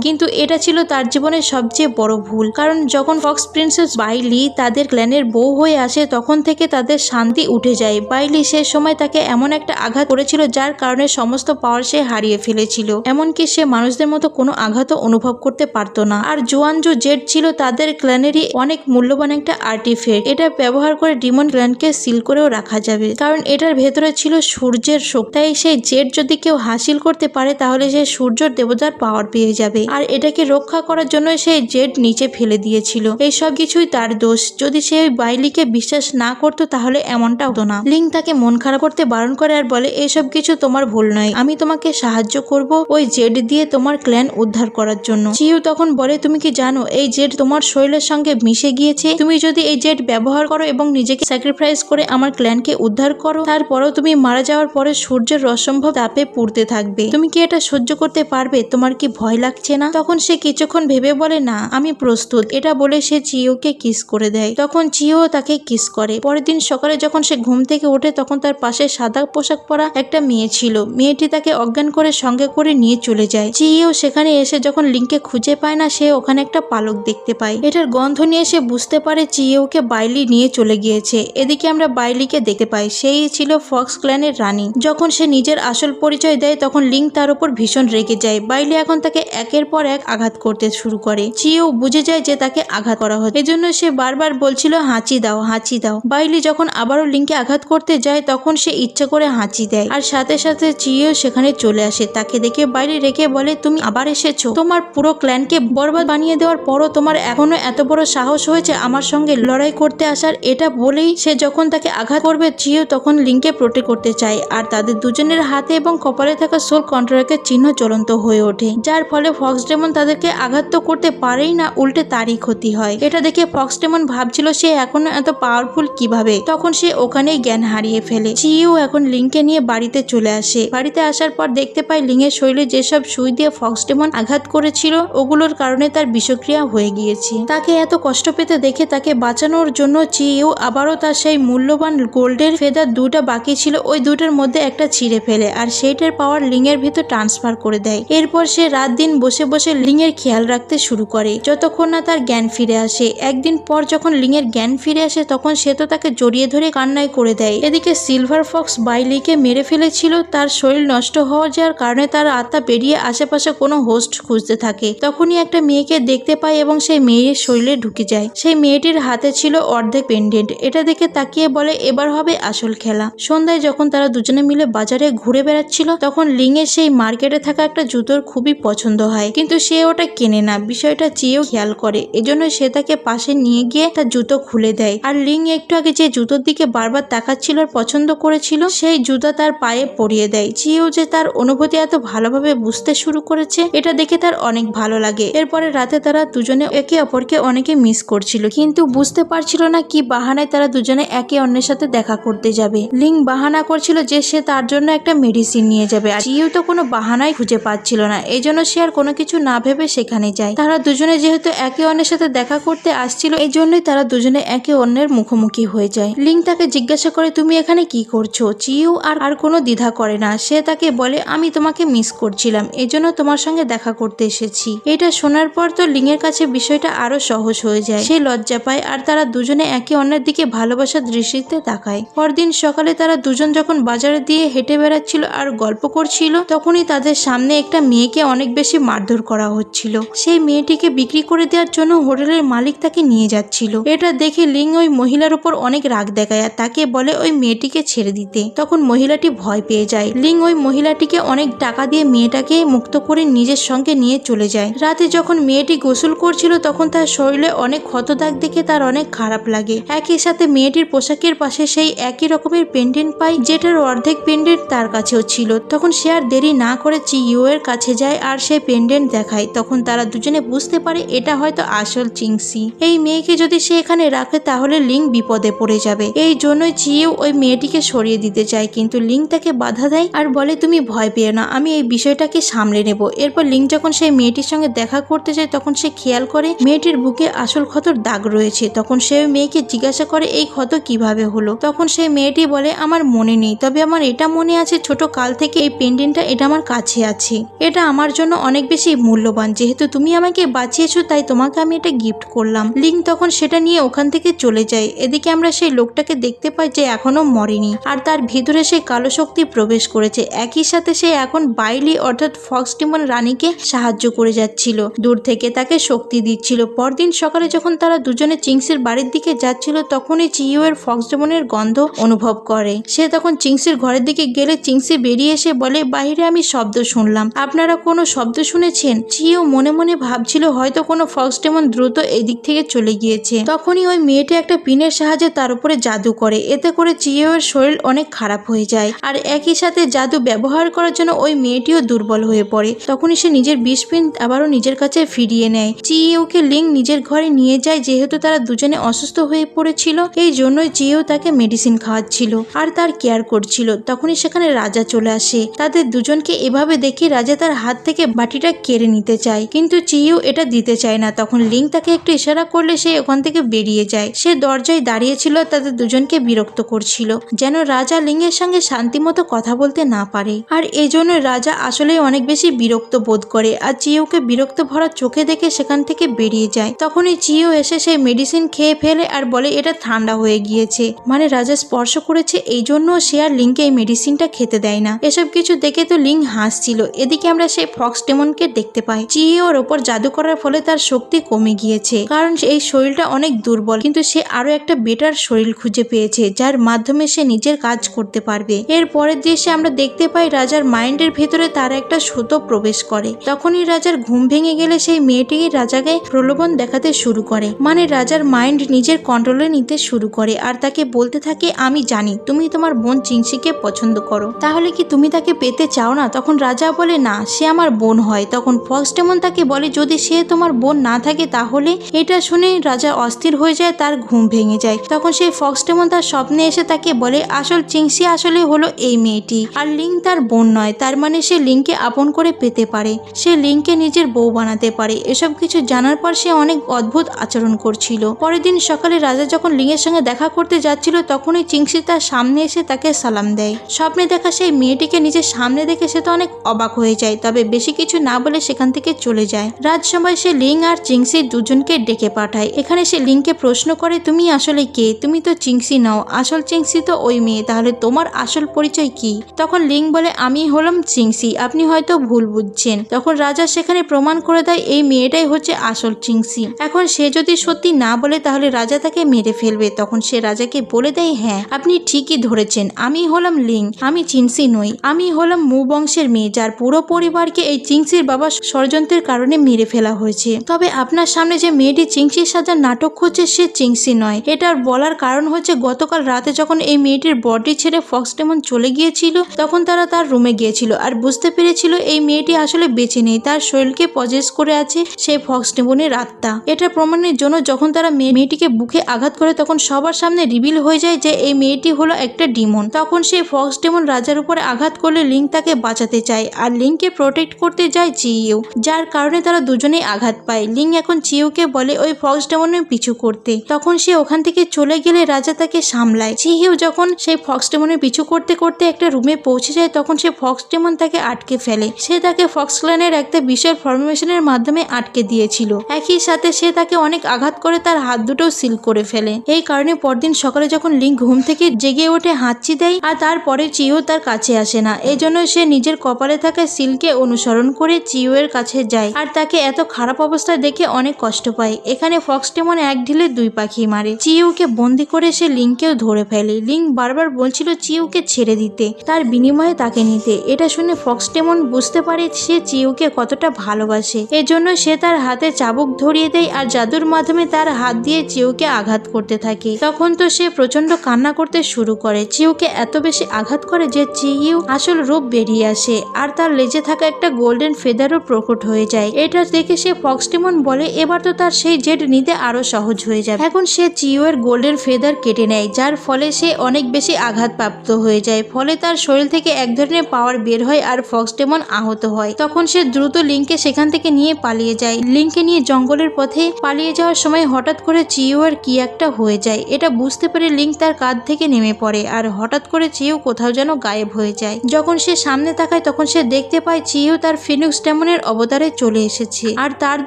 কিন্তু এটা ছিল তার জীবনের সবচেয়ে বড় ভুল, কারণ যখন ফক্স প্রিন্সেস বাইলি তাদের ক্ল্যানের বউ হয়ে আসে তখন থেকে তাদের শান্তি উঠে যায়। বাইলি সে সময় তাকে এমন একটা আঘাত করেছিল যার কারণে সমস্ত পাওয়ার সে হারিয়ে ফেলেছিল, এমনকি সে মানুষদের মতো কোনো আঘাতও অনুভব করতে পারতো না। আর জুয়ানজু জেড ছিল তাদের ক্ল্যানেরই অনেক মূল্যবান একটা আর্টিফ্যাক্ট। এটা ব্যবহার করে ডিমন ক্ল্যানকে সিল করেও রাখা যাবে, কারণ এটার ভেতরে ছিল সূর্যের শক্তি। তাই সেই জেড যদি কেউ হাসিল করতে পারে তাহলে সে সূর্যের দেবতার পাওয়ার পেয়ে যাবে। আর এটাকে রক্ষা করার জন্য সেই জেড নিচে ফেলে দিয়েছিল। এই সব কিছুই তার দোষ। যদি সে বাইলিকে বিশ্বাস না করতো তাহলে এমনটা হতো না। লিং তাকে মন খারাপ করতে বারণ করে আর বলে এসব কিছু তোমার ভুল নয়, আমি তোমাকে সাহায্য করব ওই জেড দিয়ে তোমার ক্ল্যান উদ্ধার করার জন্য। চিও তখন বলে তুমি কি জানো এই জেড তোমার শরীরের সঙ্গে মিশে গিয়েছে? তুমি যদি এই জেড ব্যবহার করো এবং নিজেকে স্যাক্রিফাইস করে আমার ক্ল্যানকে উদ্ধার করো, তারপরও তুমি মারা যাওয়ার পরে সূর্যের অসম্ভব তাপে পুড়তে থাকবে। তুমি কি এটা সহ্য করতে পারবে? তোমার কি ভয় লাগছে না? তখন সে কিছুক্ষণ ভেবে বলে না, আমি প্রস্তুত। এটা বলে সে চিওকে কিস করে দেয়। তখন চিও তাকে কিস করে। পরের দিন সকালে যখন সে ঘুম থেকে ওঠে তখন তার পাশে সাদা পোশাক পরা একটা মেয়ে ছিল। মেয়েটি তাকে অজ্ঞান করে সঙ্গে করে নিয়ে চলে যায়। চিও সেখানে এসে যখন লিংকে খুঁজে পায় না, সে ওখানে একটা পালক দেখতে পায়। এটার গন্ধ নিয়ে সে বুঝতে পারে চিওকে বাইলি নিয়ে চলে গিয়েছে। এদিকে আমরা বাইলিকে দেখতে পাই, সেই ছিল ফক্স ক্ল্যানের রানী। যখন সে নিজের আসল পরিচয় দেয় তখন লিং তার উপর ভীষণ রেগে যায়। বাইলি এখন তাকে একের পর এক আঘাত করতে শুরু করে। চিও বুঝে যায় যে তাকে আঘাত করা হয়, এজন্য সে বারবার বলছিল হাঁচি দাও, হাঁচি দাও। বাইলি যখন আবারও লিংকে আঘাত করতে যায় তখন সে ইচ্ছা করে হাঁচি দেয়, আর সাথে সাথে চিও সেখানে চলে আসে। তাকে দেখে বাইলি রেগে বলে তুমি আবার এসেছো? তোমার পুরো ক্ল্যানকে বরবাদ বানিয়ে দেওয়ার পরও তোমার এখনো এত বড় সাহস হয়েছে আমার সঙ্গে লড়াই করতে আসার। এটা বলেই সে যখন তাকে আঘাত করবে চিও তখন লিংকে প্রোটেক্ট করতে চায়, আর তাদের দুজনের হাতে এবং কপালে থাকা সোল কন্ট্রাক্টের চিহ্ন জ্বলন্ত হয়ে ওঠে, যার ফলে ফক্স ডেমন তাদেরকে আঘাত তো করতে পারেই না, উল্টে তারই ক্ষতি হয়। এটা দেখে ফক্স ডেমন ভাবছিল সে এখনো এত পাওয়ারফুল কিভাবে। তখন সে ওখানেই জ্ঞান হারিয়ে ফেলে। চিইউ এখন লিংকে নিয়ে বাড়িতে চলে আসে। বাড়িতে আসার পর দেখতে পায় লিংয়ের শরীরে যেসব সুই দিয়ে ফক্সডেমন আঘাত করেছিল ওগুলোর কারণে তার বিষক্রিয়া হয়ে গিয়েছে। তাকে এত কষ্ট পেতে দেখে তাকে বাঁচানোর জন্য চিইউ আবারও তার সেই মূল্যবান গোল্ডের ফেদার দুটা বাকি ছিল ওই দুটার মধ্যে একটা ছিঁড়ে ফেলে আর সেইটার পাওয়ার লিংয়ের ভিতর ট্রান্সফার করে দেয়। এরপর সে রাত দিন বসে বসে লিংয়ের খেয়াল রাখতে শুরু করে যতক্ষণ না তার জ্ঞান ফিরে আসে। একদিন পর যখন লিংয়ের জ্ঞান ফিরে আসে তখন সে তো তাকে জড়িয়ে ধরে কান্নাই করে দেয়। এদিকে সিলভার ফক্স বাইলিকে মেরে ফেলেছিল। তার শরীর নষ্ট হওয়া যাওয়ার কারণে তার আত্মা বেরিয়ে আশেপাশে কোনো হোস্ট খুঁজতে থাকে। তখনই একটা মেয়েকে দেখতে পায় এবং সেই মেয়ের শরীরে ঢুকে যায়। সেই মেয়েটির হাতে ছিল অর্ধেক পেন্ডেন্ট। এটা দেখে তাকিয়ে বলে এবার হবে আসল খেলা। সন্ধ্যায় যখন তারা দুজনে মিলে বাজারে ঘুরে বেড়াচ্ছিল তখন লিংয়ের সেই মার্কেটে থাকা একটা জুতোর খুবই পছন্দ হয়, কিন্তু সে ওটা কেনে না। বিষয়টা চেয়েও খেয়াল করে, এজন্য সে তাকে পাশে নিয়ে গিয়ে তার জুতো খুলে দেয়। আর লিং একটু আগে যে জুতোর দিকে বারবার তাকাচ্ছিল আর পছন্দ করেছিল সেই জুতো তার পায়ে পরিয়ে দেয়। চেয়েও যে তার অনুভূতি এত ভালোভাবে বুঝতে শুরু করেছে এটা দেখে তার অনেক ভালো লাগে। এরপরে রাতে তারা দুজনে একে অপরকে অনেকে মিস করছিল, কিন্তু বুঝতে পারছিল না কি বাহানায় তারা দুজনে একে অন্যের সাথে দেখা করতে যাবে। লিং বাহানা করছিল যে সে তার জন্য একটা মেডিসিন নিয়ে যাবে, আর চিইউ তো কোনো বাহানাই খুঁজে পাচ্ছিল না। এই জন্য সে আর কোনো কিছু না ভেবে সেখানে যায়। তারা দুজনে যেহেতু একে অন্যের সাথে দেখা করতে আসছিল এই জন্যই তারা দুজনে একে অন্যের মুখোমুখি হয়ে যায়। লিং তাকে জিজ্ঞাসা করে তুমি এখানে কি করছো। চিইউ আর কোনো দ্বিধা করে না। সে তাকে বলে আমি তোমাকে মিস করছিলাম, এজন্য তোমার সঙ্গে দেখা করতে এসেছি। এটা শোনার পর তো লিং এর কাছে বিষয়টা আরো সহজ হয়ে যায়। সে লজ্জা পায় আর তারা দুজনে একে অন্যের দিকে ভালোবাসার দৃষ্টিতে তাকায়। পরদিন সকালে তারা দুজন যখন বাজারে দিয়ে হেঁটে বেড়াচ্ছিল আর গল্প করছিল তখনই তাদের সামনে একটা মেয়েকে অনেক বেশি মারধর করা হচ্ছিল। সেই মেয়েটিকে বিক্রি করে দেওয়ার জন্য হোটেলের মালিক তাকে নিয়ে যাচ্ছিল। এটা দেখে লিং ওই মহিলার উপর অনেক রাগ দেখায় আর তাকে বলে ওই মেয়েটিকে ছেড়ে দিতে। তখন মহিলাটি ভয় পেয়ে যায়। লিং ওই মহিলাটিকে অনেক টাকা দিয়ে মেয়েটাকে মুক্ত করে নিজের সঙ্গে নিয়ে চলে যায়। রাতে যখন মেয়েটি গোসল করছিল তখন তার শরীরে অনেক ক্ষত দাগ দেখে তার অনেক খারাপ লাগে। একই সাথে মেয়েটির পোশাকের পাশে সেই একই রকমের পেন্ডেন্ট পায় যেটার অর্ধেক পেন্ডেন্ট তার কাছেও ছিল। তখন সে আর দেরি না করে চিইউ এর কাছে যায় আর সেই পেন্ডেন্ট দেখায়। তখন তারা দুজনে বুঝতে পারে এটা হয়তো আসল চিংসি। এই মেয়েকে যদি সে এখানে রাখে তাহলে লিং বিপদে পড়ে যাবে। এই জন্যই চিইউ ওই মেয়েটিকে সরিয়ে দিতে চায়, কিন্তু লিং তাকে বাধা দেয় আর বলে তুমি ভয় পেও না, আমি এই বিষয়টাকে সামলে নেব। এরপর লিং যখন সেই মেয়েটির সঙ্গে দেখা করতে যায় তখন সে খেয়াল করে মেয়েটির বুকে আসল ক্ষতর দাগ রয়েছে। তখন সে মেয়েকে জিজ্ঞাসা করে এই ক্ষত কিভাবে হলো। তখন সেই মেয়েটি বলে আমার মনে নেই, তবে আমার এটা মনে আছে ছোট কাল থেকে এই পেন্ডেন্টটা এটা আমার কাছে আছে। এটা আমার জন্য অনেক বেশি মূল্যবান, যেহেতু তুমি আমাকে বাঁচিয়েছো তাই তোমাকে আমি এটা গিফট করলাম। লিং তখন সেটা নিয়ে ওখান থেকে চলে যায়। এদিকে আমরা সেই লোকটাকে দেখতে পাই যে এখনো মরেনি আর তার ভিতরে সেই কালো শক্তি প্রবেশ করেছে। একই সাথে সে এখন বাইলি অর্থাৎ ফক্সডেমন রানীকে সাহায্য করে যাচ্ছিল, দূর থেকে তাকে শক্তি দিচ্ছিল। পরদিন সকালে যখন তারা দুজনে চিংসির বাড়ির দিকে যাচ্ছিল তখনই চিইউ এর ফক্সডেমনের গন্ধ অনুভব করে। সে তখন চিংসির ঘরের দিকে গেলে চিংসি বেরিয়ে এসে বলে বাইরে আমি শব্দ শুনলাম, আপনারা কোনো শব্দ শুনেছেন। চিইউ মনে মনে ভাবছিল হয়তো কোনো ফক্সডেমন দ্রুত এই দিক থেকে চলে গিয়েছে। তখনই ওই মেয়েটি একটা পিনের সাহায্যে তার উপরে জাদু করে, এতে করে চিইউ এর শরীর অনেক খারাপ হয়ে যায় আর একই সাথে জাদু ব্যবহার করার জন্য ওই মেয়েটিও দুর্বল হয়ে পড়ে। তখনই সে নিজের বিষ পিন আবারও নিজের কাছে ফিরিয়ে নেয়। চিইউকে লিং নিজের ঘরে নিয়ে যায়, যেহেতু তারা দুজনে অসুস্থ হয়ে পড়েছিল এই জন্যই চিইউ তাকে মেডিসিন খাওয়াচ্ছিল আর তার কেয়ার করছিল। তখনই সেখানে রাজা চলে আসে। তাদের দুজনকে এভাবে দেখে রাজা তার হাত থেকে বাটিটা কেড়ে নিতে চায়, কিন্তু চিইউ এটা দিতে চায় না। তখন লিং তাকে একটু ইশারা করলে সে ওখান থেকে বেরিয়ে যায়। সে দরজায় দাঁড়িয়েছিল, তাদের দুজনকে বিরক্ত করছিল যেন রাজা লিং এর সঙ্গে শান্তিমতো কথা বলতে না পারে। আর এই জন্য রাজা আসলে অনেক বেশি বিরক্ত বোধ করে আর চিইউকে বিরক্ত ভরা চোখে দেখে সেখান থেকে বেরিয়ে যায়। তখনই চিইউ এসে সেই মেডিসিন খেয়ে ফেলে আর বলে এটা ঠান্ডা হয়ে গিয়েছে, মানে রাজা স্পর্শ করেছে এই জন্য সে আর লিংকে এই মেডিসিনটা খেতে দেয় না। এসব কিছু দেখে তো লিং হাসছিল। এদিকে আমরা সেই ফক্সডেমনকে দেখতে পাই। চিইউ ওর ওপর জাদু করার ফলে তার শক্তি কমে গিয়েছে, কারণ এই শরীরটা অনেক দুর্বল, কিন্তু সে আরো একটা বেটার শরীর খুঁজে পেয়েছে যার মাধ্যমে সে নিজের কাজ করতে পারবে। এর পরের দৃশ্যে আমরা দেখতে পাই রাজার মাইন্ডের ভেতরে তার একটা সুতো প্রবেশ করে। তখনই রাজার ঘুম ভেঙে গেলে সেই মেয়েটি রাজাকে প্রলোভন দেখাতে শুরু করে, মানে রাজার মাইন্ড নিজের কন্ট্রোলে নিতে শুরু করে আর তাকে বলতে থাকে আমি জানি তুমি তোমার বোন চিংসিকে পছন্দ করো, তাহলে কি তুমি তাকে পেতে চাও না। তখন রাজা বলে না, সে আমার বোন হয়। তখন ফক্সডেমন তাকে বলে যদি সে তোমার বোন না থাকে তাহলে। এটা শুনে রাজা অস্থির হয়ে যায়, তার ঘুম ভেঙে যায়। তখন সেই ফক্সটেমন তার স্বপ্নে এসে তাকে বলে আসল চিংসি আসলে হলো এই মেয়েটি, আর লিং তার বোন নয়, তার মানে সে লিংকে আপন করে পেতে পারে, সে লিংকে নিজের বউ বানাতে পারে। এসব কিছু জানার পর সে অনেক অদ্ভুত আচরণ করছিল। পরের দিন সকালে রাজা যখন লিংয়ের সঙ্গে দেখা করতে যাচ্ছিল তখনই চিংসি তার সামনে এসে তাকে সালাম দেয়। স্বপ্নে দেখা সেই মেয়েটিকে নিজের সামনে দেখে সে তো অনেক অবাক হয়ে যায়, তবে বেশি কিছু না বলে সেখান থেকে চলে যায়। রাজসভায় সে লিং আর চিংসি দুজনকে ডেকে পাঠায়। এখানে সে লিংকে প্রশ্ন করে তুমি আসলে কে, তুমি তো চিংসি নও, আসল চিংসি তো ওই মেয়ে, তাহলে তোমার আসল পরিচয় কি? তখন লিং বলে আমি হলাম চিংসি, আপনি হয়তো ভুল বুঝছেন। তখন রাজা সেখানে প্রমাণ করে দেয় এই মেয়েটাই হচ্ছে আসল চিংসি। এখন সে যদি সত্যি না বলে তাহলে রাজা তাকে মেরে ফেলবে। তখন সে রাজাকে বলে দেয় হ্যাঁ আপনি ঠিকই ধরেছেন, আমি হলাম লিং, আমি চিংসি নই, আমি হলাম মু বংশের মেয়ে যার পুরো পরিবারকে এই চিংসির বাবা ষড়যন্ত্রের কারণে মেরে ফেলা হয়েছে। তবে আপনার সামনে যে মেয়েটি চিংসির সাজার নাটক করছে সে চিংসি নয়। এটার বলার কারণ হচ্ছে গতকাল রাতে যখন এই মেয়েটির বডি ছেড়ে ফক্সটেমন চলে গিয়েছিল তখন তারা তার রুমে গিয়েছিল আর বুঝতে পেরেছিল এই মেয়েটি আসলে বেঁচে নেই, তার শরীরকে পজেস করে আছে সেই ফক্সটেমনের আত্মা। এটা প্রমাণের জন্য যখন তারা মেয়েটিকে বুকে আঘাত করে তখন সবার সামনে রিভিল হয়ে যায় যে এই মেয়েটি হলো একটা ডিমন। তখন সেই ফক্সটেমন রাজার উপরে আঘাত করলে লিং তাকে বাঁচাতে চায় আর লিংকে প্রোটেক্ট করতে যায় চিইউ, যার কারণে তারা দুজনেই আঘাত পায়। লিং এখন চিইউকে বলে ওই ফক্সটেমনের পিছু করতে। তখন সে ওখান থেকে চলে গেলে রাজা তাকে সামলায়। চিইউ যখন সেই ফক্সটেমনের পিছু করতে করতে একটা রুমে পৌঁছে যায় তখন সে ফক্সটেমন তাকে আটকে ফেলে। সে তাকে ফক্সক্ল্যানের একটা বিশাল ফরমেশনের মাধ্যমে আটকে দিয়েছিল। একই সাথে সে তাকে অনেক আঘাত করে তার হাত দুটো সিল করে ফেলে। এই কারণে পরদিন সকালে যখন লিং ঘুম থেকে জেগে ওঠে হাঁচি দেয় আর তারপরে চিইউ তার কাছে আসে না। এই জন্য সে নিজের কপালে থাকা সিলকে অনুসরণ করে চিইউ এর কাছে যায় আর তাকে এত খারাপ অবস্থায় দেখে অনেক কষ্ট পায়। এখানে ফক্সটেমন এক ঢিলে দুই পাখি মারে, চিইউকে বন্দি করে সে লিংকেও ধরে ফেলে। লিং বারবার বলছিল চিইউকে ছেড়ে দিতে, তার বিনিময়ে তাকে নিতে। এটা শুনে ফক্সটেমন বুঝতে পারে সে চিইউকে কতটা ভালোবাসে। এজন্য সে তার হাতে চাবুক ধরিয়ে দেয় আর জাদুর মাধ্যমে তার হাত দিয়ে চিইউকে আঘাত করতে থাকে। তখন তো সে প্রচন্ড কান্না করতে শুরু করে। চিইউকে এত বেশি আঘাত করে যে চিইউ আসল রূপ বেরিয়ে আসে আর তার লেজে থাকা একটা গোল্ডেন ফেদারও প্রকট হয়ে যায়। এটা দেখে সে ফক্সটেমন বলে এবার তো তার সেই জেড নিতে আরো সহজ হয়ে যাবে। এখন সে চিইউ এর গোল্ডেন ফেদার কেটে নেয়, যার ফলে সে অনেক বেশি আঘাতপ্রাপ্ত হয়ে যায়। ফলে তার শরীর থেকে এক ধরনের পাওয়ার বের হয় আর ফক্সটেমন আহত হয়। তখন সে দ্রুত লিংকে সেখান থেকে নিয়ে পালিয়ে যায়। লিংকে নিয়ে জঙ্গলের পথে পালিয়ে যাওয়ার সময় হঠাৎ করে চিইউ এর কি একটা হয়ে যায়। এটা বুঝতে পেরে লিং তার কাঁধ থেকে নেমে পড়ে আর হঠাৎ করে চিইউ কোথাও যেন গায়েব হয়ে যায়। যখন সে সামনে তাকায় তখন সে দেখতে পায় চিইউ তার ফিনিক্স ডেমনের অবতারে চলে এসেছে আর তার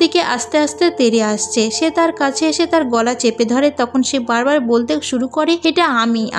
দিকে আস্তে আস্তে তেড়ে আসছে। সে তার কাছে এসে তার গলা চেপে ধরে। তখন সে বারবার বলতে শুরু করে এটা